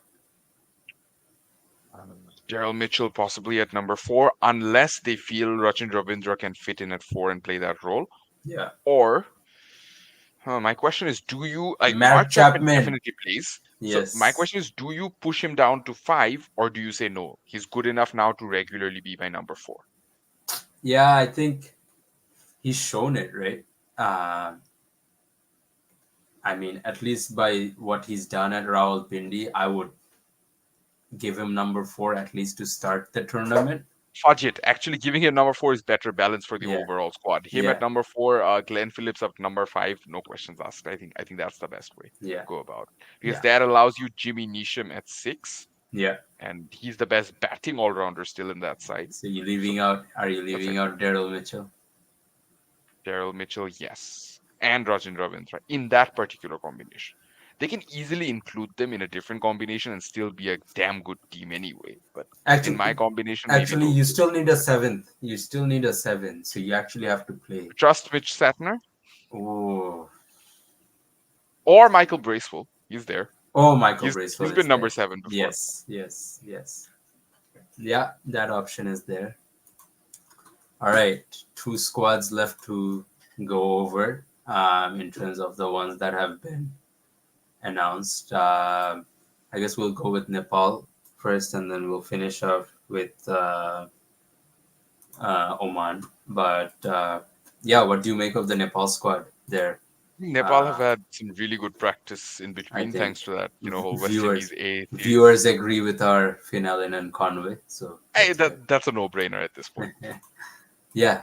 Daryl Mitchell possibly at number four, unless they feel Rachin Ravindra can fit in at four and play that role. Yeah. Or my question is, do you like Mark Mark Chapman Chapman. definitely plays? So my Yes. question is, do you push him down to five, or do you say no? He's good enough now to regularly be my number four. Yeah, I think he's shown it, right? I mean, at least by what he's done at Rawalpindi, I would give him number four at least to start the tournament. Fudge it. Actually, giving him number four is better balance for the Yeah. overall squad. Him Yeah. at number four, Glenn Phillips at number five, no questions asked. I think that's the best way Yeah. to go about it because Yeah. that allows you Jimmy Neesham at six, Yeah. and he's the best batting all rounder still in that side. So you So leaving out? Are you that's leaving ideal. out Daryl Mitchell? Daryl Mitchell, yes, and Rajin Ravindra in that particular combination. They can easily include them in a different combination and still be a damn good team anyway. But in Actually, my combination, maybe actually, those you two. still need a seventh. You still need a seven. So you actually have to play. Trust Mitch Satner Oh, or Michael Bracewell. He's there. oh, Michael He's Bracewell been is number there. seven before. Yes, yes, yes. Yeah, that option is there. All right, two squads left to go over in terms of the ones that have been announced. I guess we'll go with Nepal first, and then we'll finish off with Oman. But yeah, what do you make of the Nepal squad there? Nepal have Uh, had some really good practice in I between, think thanks to that whole West viewers Indies A viewers series. agree with our Finalin and Conway, so Hey, that's good. that's a no-brainer at this point. Yeah,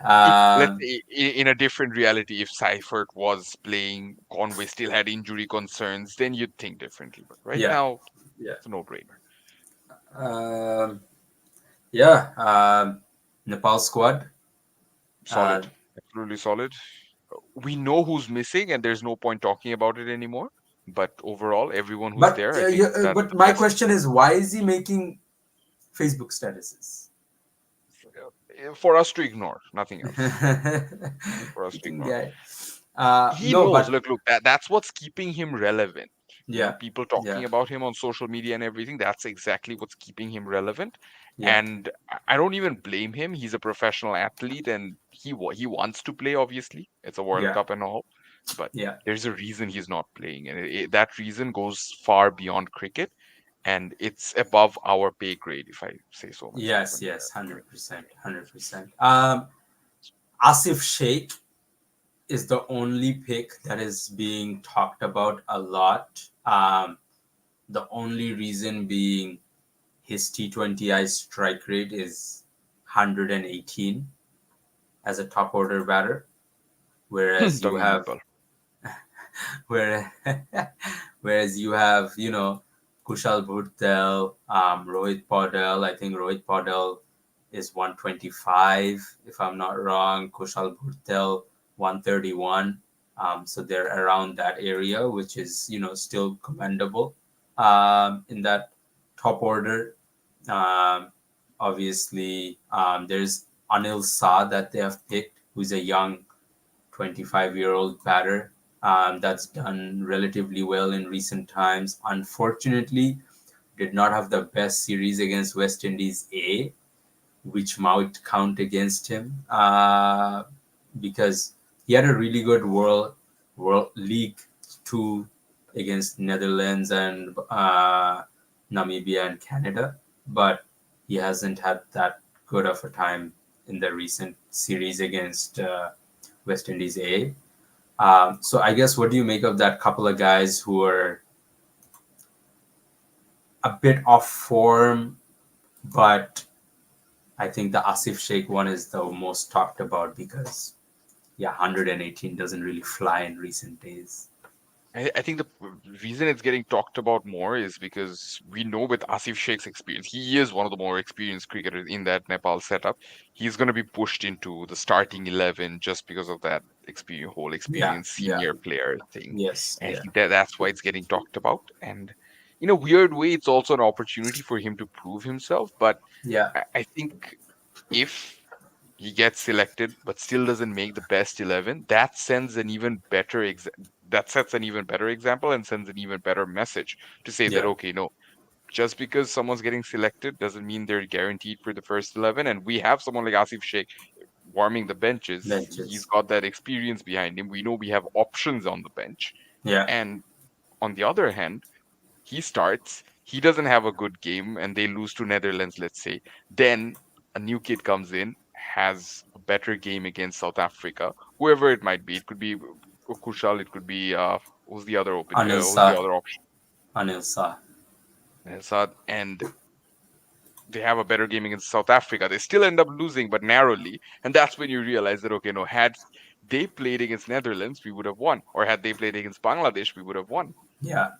If let's say in a different reality, if Seifert was playing, Conway still had injury concerns, then you'd think differently. But right yeah, now, yeah. it's a no-brainer. Um, yeah, Nepal squad. Uh, Solid, absolutely solid. We know who's missing, and there's no point talking about it anymore. But overall, everyone who's but there, I think that's but the my best. question is, why is he making Facebook statuses? for us to ignore, nothing else. For us to Freaking ignore. guy. He No, knows. but Look, that's what's keeping him relevant. yeah, People yeah, talking about him on social media and everything, that's exactly what's keeping him relevant. yeah, And I don't even blame him. He's a professional athlete, and he wants to play. Obviously, it's a World yeah, Cup and all, but yeah. there's a reason he's not playing, and that reason goes far beyond cricket, and it's above our pay grade, if I say so myself. Yes, And yes, I mean, 100%, 100%. Asif Sheikh is the only pick that is being talked about a lot. The only reason being his T20I strike rate is 118 as a top order batter, whereas you tongue in have nipple. where whereas you have Kushal Bhurtel, Rohit Paudel. I think Rohit Paudel is 125 if I'm not wrong. Kushal Bhurtel 131. So they're around that area, which is still commendable in that top order. Um, Obviously, there's Anil Sa that they have picked, who's a young 25-year-old batter that's done relatively well in recent times. Unfortunately, did not have the best series against West Indies A, which might count against him because he had a really good World League Two against Netherlands and Namibia and Canada, but he hasn't had that good of a time in the recent series against West Indies A. So I guess what do you make of that couple of guys who are a bit off form, but I think the Asif Sheikh one is the most talked about because yeah, 118 doesn't really fly in recent days. I think the reason it's getting talked about more is because we know with Asif Sheikh's experience, he is one of the more experienced cricketers in that Nepal setup. He's going to be pushed into the starting 11 just because of that experience, whole Yeah, experience yeah, senior player thing. yes, And I yeah, think that's why it's getting talked about. And in a weird way, it's also an opportunity for him to prove himself. But yeah, I think if he gets selected but still doesn't make the best 11, that sets an even better example and sends an even better message to say that, yeah, okay, no, just because someone's getting selected doesn't mean they're guaranteed for the first 11. And we have someone like Asif Sheikh warming the benches. He's benches. got that experience behind him. We know we have options on the bench. Yeah, And on the other hand, he starts, he doesn't have a good game, and they lose to Netherlands, let's say. Then a new kid comes in, has a better game against South Africa, whoever it might be. It could be Kushal, it could be who's the Anilsa, other option? Anilsa. Saad, and they have a better game against South Africa. They still end up losing, but narrowly, and that's when you realize that, okay, no, had they played against Netherlands, we would have won, or had they played against Bangladesh, we would have won. Yeah.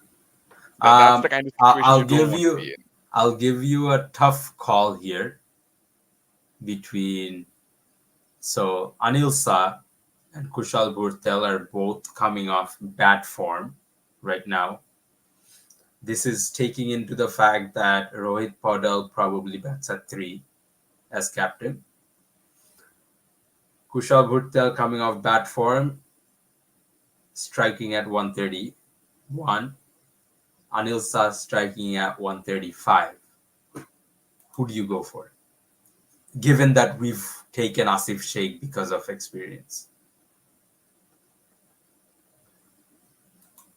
That's the kind of situation I'll you don't give want to you be in. I'll give you a tough call here between Anil Sa and Kushal Bhurtel are both coming off bad form right now. This is taking into the fact that Rohit Paudel probably bats at three as captain. Kushal Bhurtel coming off bad form, striking at 131. Anil Shah striking at 135. Who do you go for? Given that we've taken Asif Sheikh because of experience.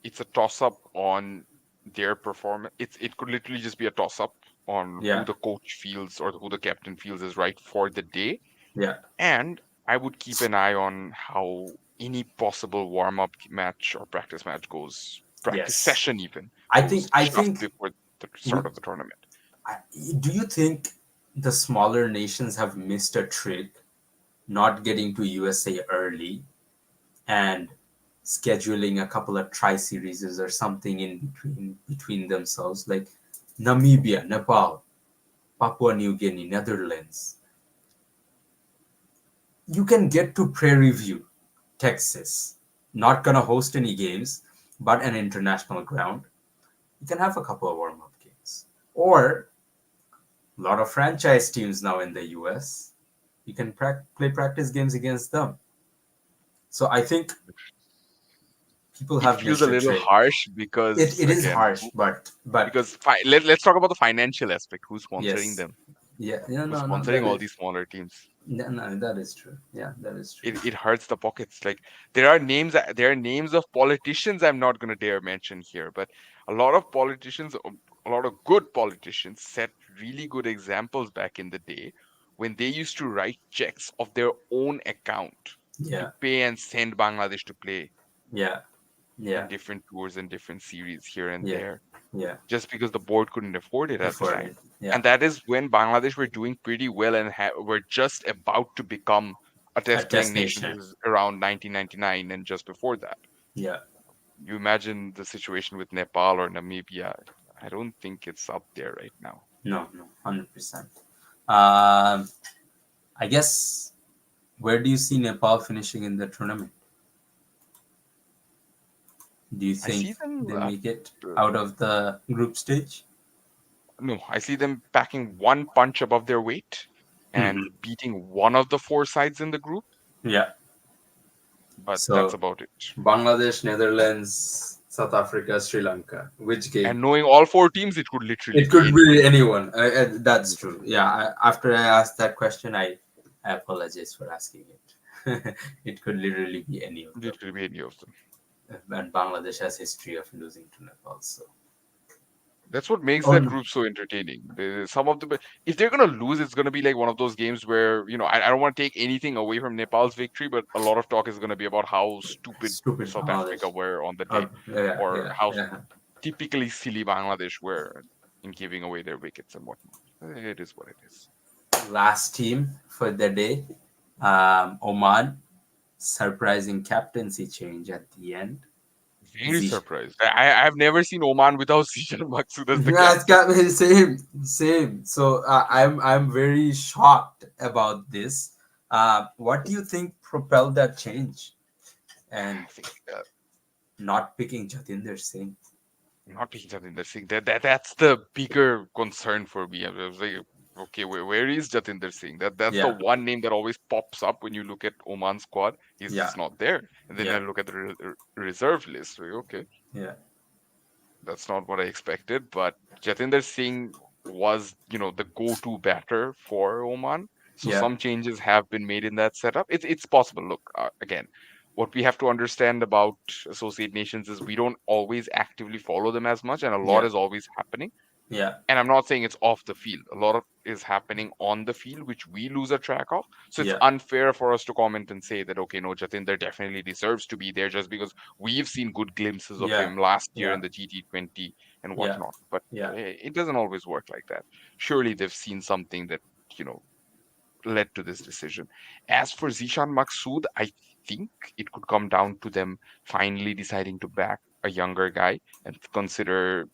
It's a toss up on their performance. It could literally just be a toss up on Yeah, who the coach feels or who the captain feels is right for the day. yeah, And I would keep an eye on how any possible warm up match or practice match goes, practice yes. session even I think goes I just think before the start of the tournament. do you think the smaller nations have missed a trick not getting to USA early and scheduling a couple of tri series or something in between themselves, like Namibia, Nepal, Papua New Guinea, Netherlands. You can get to Prairie View, Texas. Not gonna host any games, but an international ground. You can have a couple of warm up games. Or a lot of franchise teams now in the US. You can play practice games against them. So I think people It have feels missed a a little trick. harsh It because it is again, harsh, but because let's talk about the financial aspect. Who's sponsoring yes, them? yeah, yeah, Who's no, sponsoring that all is, these smaller teams? no, no, that is true. Yeah, that is true. It hurts the pockets. Like there are names of politicians I'm not gonna dare mention here, but a lot of politicians, a lot of good politicians set really good examples back in the day when they used to write checks of their own account to Yeah, pay and send Bangladesh to play yeah, in yeah, different tours and different series here and yeah, there, yeah. just because the board couldn't afford it at the Afford time. it. Yeah, And that is when Bangladesh were doing pretty well and were just about to become a a test playing test nation. nation. This is around 1999 and just before that. Yeah, You imagine the situation with Nepal or Namibia. I don't think it's up there right now. no, no, 100%. Um, I guess where do you see Nepal finishing in the tournament? Do you I think see them. they make it Uh, out of the group stage? no, I see them packing one punch above their weight Hmm. and beating one of the four sides in the group, Yeah. but that's So about it. Bangladesh, Netherlands, South Africa, Sri Lanka. Which game? And knowing all four teams, it could literally It be could be anyone. anyone. That's true. Yeah. After I asked that question, I apologize for asking it. It could literally be any of them. Literally be any of them. And Bangladesh has history of losing to Nepal. So. That's what makes Oh that no. group so entertaining. Some of the if they're gonna lose, it's gonna be like one of those games where I don't want to take anything away from Nepal's victory, but a lot of talk is gonna be about how stupid Stupid South Bangladesh. Africa were on the day, Oh, yeah, or yeah, how yeah. typically silly Bangladesh were in giving away their wickets and whatnot. It is what it is. Last team for the day, Oman. Surprising captaincy change at the end. Very Zish. surprised. I've never seen Oman without Sishan Maksud as the Yeah, it's captain. got me same, same. So I'm very shocked about this. What do you think propelled that change and I think not picking Jatinder Singh? not being Jatinder Singh. That's the bigger concern for me. I was like, okay, where is Jatinder Singh? That's the Yeah, one name that always pops up when you look at Oman squad. He's yeah, just not there. And then yeah, I look at the reserve list. So, okay, yeah, that's not what I expected. But Jatinder Singh was, the go-to batter for Oman. So yeah, some changes have been made in that setup. It's possible. Look, again, what we have to understand about associate nations is we don't always actively follow them as much, and a lot yeah, is always happening. yeah, And I'm not saying it's off the field. A lot of is happening on the field, which we lose a track of. So it's yeah, unfair for us to comment and say that, okay, no, Jatinder definitely deserves to be there just because we've seen good glimpses of yeah, him last year yeah, in the GT20 and yeah, whatnot. But yeah, it doesn't always work like that. Surely they've seen something that, you know, led to this decision. As for Zishan Maksud, I think it could come down to them finally deciding to back a younger guy and consider,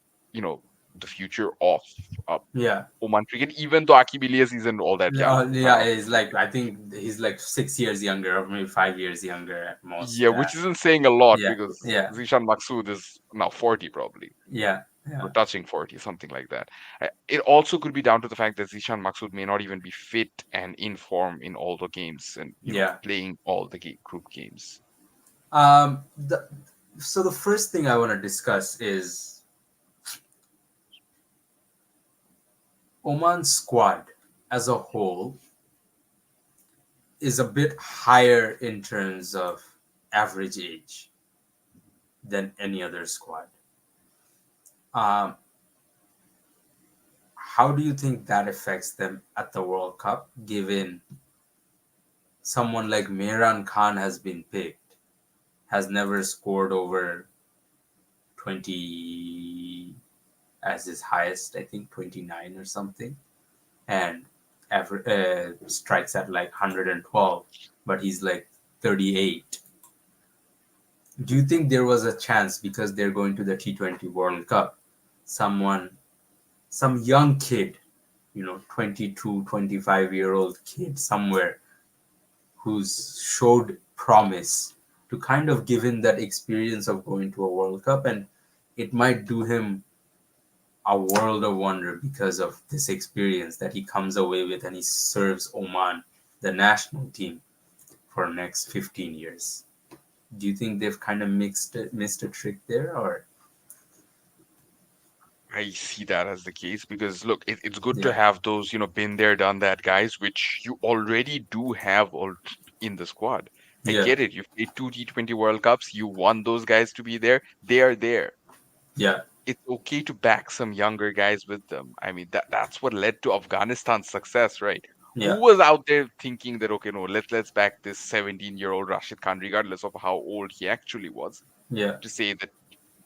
the future of uh, yeah. Oman cricket, even though Akib Ilyas isn't all that young. Yeah, he's like I think he's like 6 years younger, or maybe 5 years younger at most. Yeah, which isn't saying a lot Yeah, because yeah, Zishan Maksud is now 40 probably, yeah, yeah, or touching 40, something like that. It also could be down to the fact that Zishan Maksud may not even be fit and in form in all the games and, yeah. playing all the group games. The, so the first thing I want to discuss is Oman's squad as a whole is a bit higher in terms of average age than any other squad. Um, how do you think that affects them at the World Cup, given someone like Mehran Khan has been picked, has never scored over 20 as his highest, I think 29 or something, and strikes at like 112, but he's like 38. Do you think there was a chance because they're going to the T20 World Cup, someone, some young kid, 22, 25-year-old kid somewhere who's showed promise to kind of give him that experience of going to a World Cup, and it might do him a world of wonder because of this experience that he comes away with and he serves Oman the national team for next 15 years. Do you think they've kind of missed a trick there, or I see that as the case because look, it's good to yeah, have those, been there, done that guys, which you already do have in the squad. I yeah, get it. You've played two T20 World Cups. You want those guys to be there. They are there. yeah, It's okay to back some younger guys with them. I mean, that's what led to Afghanistan's success, right? yeah, Who was out there thinking that okay, no, let's back this 17-year-old Rashid Khan, regardless of how old he actually was, yeah? to say that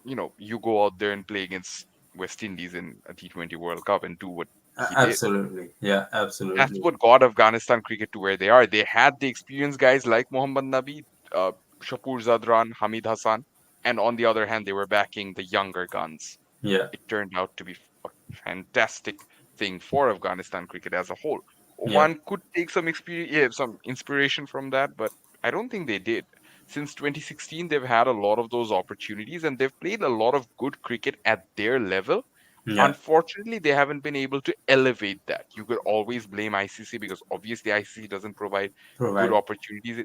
you go out there and play against West Indies in a T20 World Cup and do what he did. Absolutely, yeah, That's absolutely, what got Afghanistan cricket to where they are. They had the experienced guys like Mohammad Nabi, uh, Shapur Zadran, Hamid Hassan, and on the other hand, they were backing the younger guns. yeah, It turned out to be a fantastic thing for Afghanistan cricket as a whole. yeah, Oman could take some experience, yeah, some inspiration from that, but I don't think they did. Since 2016, they've had a lot of those opportunities and they've played a lot of good cricket at their level. yeah. Unfortunately, they haven't been able to elevate that. You could always blame ICC because obviously ICC doesn't provide good Provide opportunities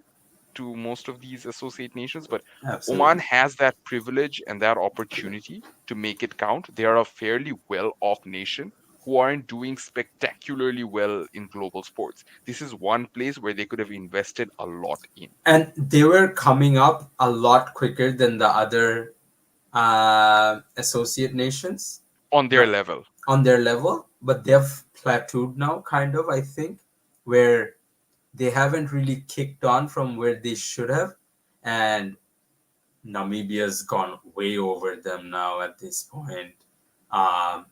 to most of these associate nations, but Oman absolutely. has that privilege and that opportunity to make it count. They are a fairly well off nation who aren't doing spectacularly well in global sports. This is one place where they could have invested a lot in And they were coming up a lot quicker than the other associate nations, on their but level. on their level, but they've plateaued now, kind of, I think, where they haven't really kicked on from where they should have, and Namibia's gone way over them now at this point. Um,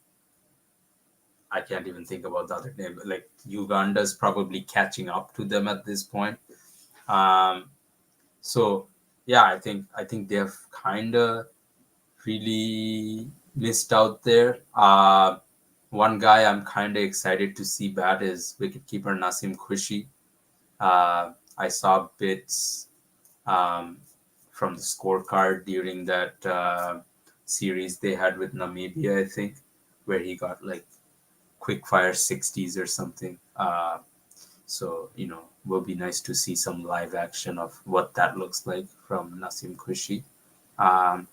I can't even think about the other name. Like Uganda's probably catching up to them at this point. Um, so yeah, I think they've kind of really missed out there. One guy I'm kind of excited to see bat is wicketkeeper Nasim Khushi. I saw bits um, from the scorecard during that series they had with Namibia, I think, where he got like quick fire 60s or something. So, will be nice to see some live action of what that looks like from Nasim Khushi. Um,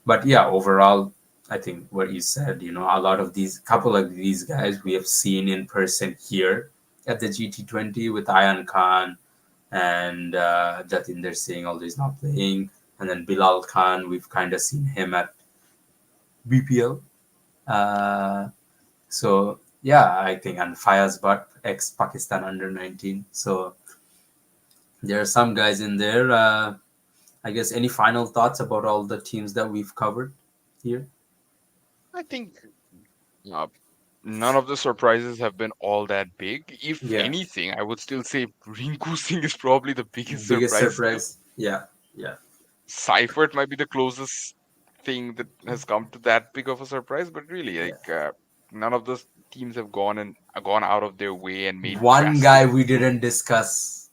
but yeah, overall, I think what you said, a lot of these, couple of these guys we have seen in person here at the GT20 with Ayan Khan and Jatinder Singh, although he's not playing. And then Bilal Khan, we've kind of seen him at BPL. So yeah, I think, and Fayaz Butt, ex Pakistan under 19. So there are some guys in there. I guess any final thoughts about all the teams that we've covered here? I think uh, none of the surprises have been all that big. If Yeah, anything, I would still say Rinku Singh is probably the biggest biggest surprise still. surprise. Yeah, yeah, Seifert might be the closest thing that has come to that big of a surprise, but really, yeah. none of those teams have gone out of their way and made One drastic. guy we didn't discuss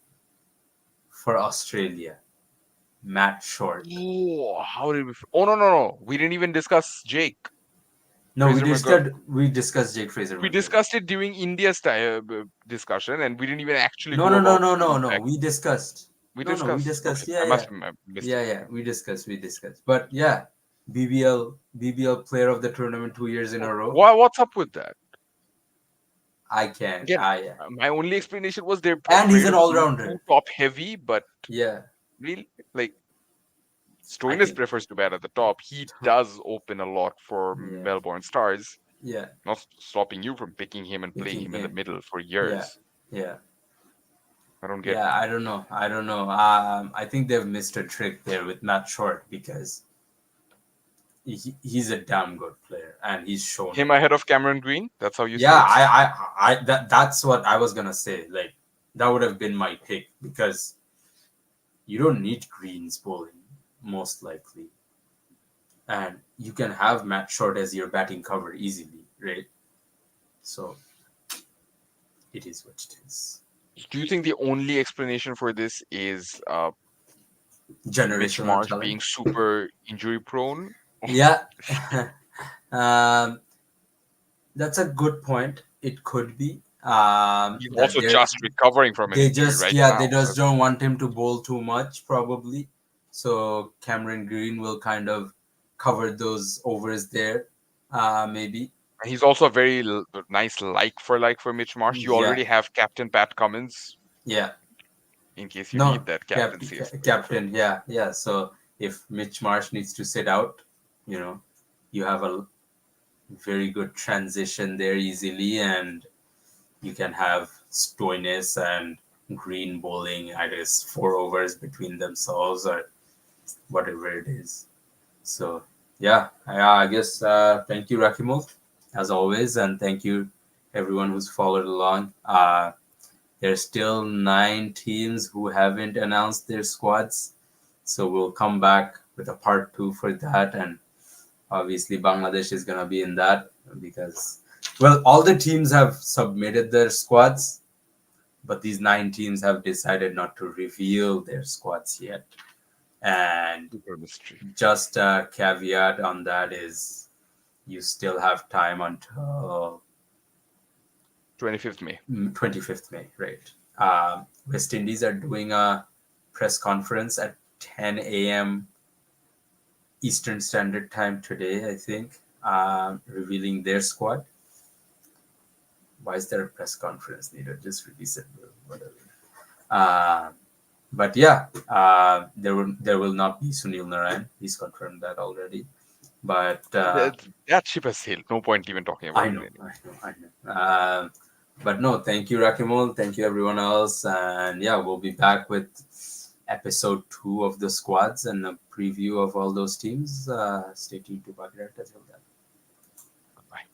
for Australia, Matt Short. Oh, how did we? Oh no, no, no! We didn't even discuss Jake No, we Fraser McGurk. discussed we discussed Jake Fraser We McGurk. discussed it during India's discussion, and we didn't even actually No, go no, no, about no, the no, no. impact. We discussed. We No, no, we discussed. Okay, discussed. Yeah, I must yeah, have missed yeah, it. yeah. We discussed. We discussed. But yeah, BBL player of the tournament 2 years in a row. What's up with that? I can. Again, Ah, yeah. my only explanation was they're And he's afraid an of all being too rounder. top heavy, but Yeah, really, like I Stoinis think. prefers to bat at the top. He does open a lot for Yeah, Melbourne Stars, yeah. not stopping you from picking him and playing Picking him in the him. middle for Yeah, years. yeah. I don't get Yeah, I don't know. I don't know. I think they've missed a trick there with Matt Short because he's a damn good player and he's shown him it. ahead of Cameron Green. That's how you see Yeah, it. that's what I was gonna say. Like that would have been my pick because you don't need Green's bowling most likely, and you can have Matt Short as your batting cover easily, right? So it is what it is. Do you think the only explanation for this is Mitch Generational Marsh talent. being super injury prone? Yeah, um, that's a good point. It could be. He's that also just recovering from an they injury just right yeah they now. just don't want him to bowl too much probably. So Cameron Green will kind of cover those overs there, maybe. And he's also a very nice like for Mitch Marsh. You Yeah, already have Captain Pat Cummins yeah. in case you No, need that captaincy for captain. Yeah, yeah. So if Mitch Marsh needs to sit out, you know, you have a very good transition there easily, and you can have Stoinis and Green bowling, I guess, 4 overs between themselves or whatever it is. So yeah, I guess thank you, Rakimov, as always, and thank you everyone who's followed along. There's still 9 teams who haven't announced their squads, so we'll come back with a part 2 for that, and obviously Bangladesh is gonna be in that because, well, all the teams have submitted their squads, but these 9 teams have decided not to reveal their squads yet. And super mystery. just a caveat on that is you still have time until 25th May. 25th May, right? West Indies are doing a press conference at 10 a.m. Eastern Standard Time today, I think, revealing their squad. Why is there a press conference needed? Just release it, whatever. Uh, but yeah, there will not be Sunil Narayan. He's confirmed that already. But That ship has sailed. No point even talking I about it know, anymore. I know. But no, thank you, Rakimul. Thank you, everyone else. And yeah, we'll be back with episode 2 of the squads and a preview of all those teams. Stay tuned to Bagrat until then. Bye.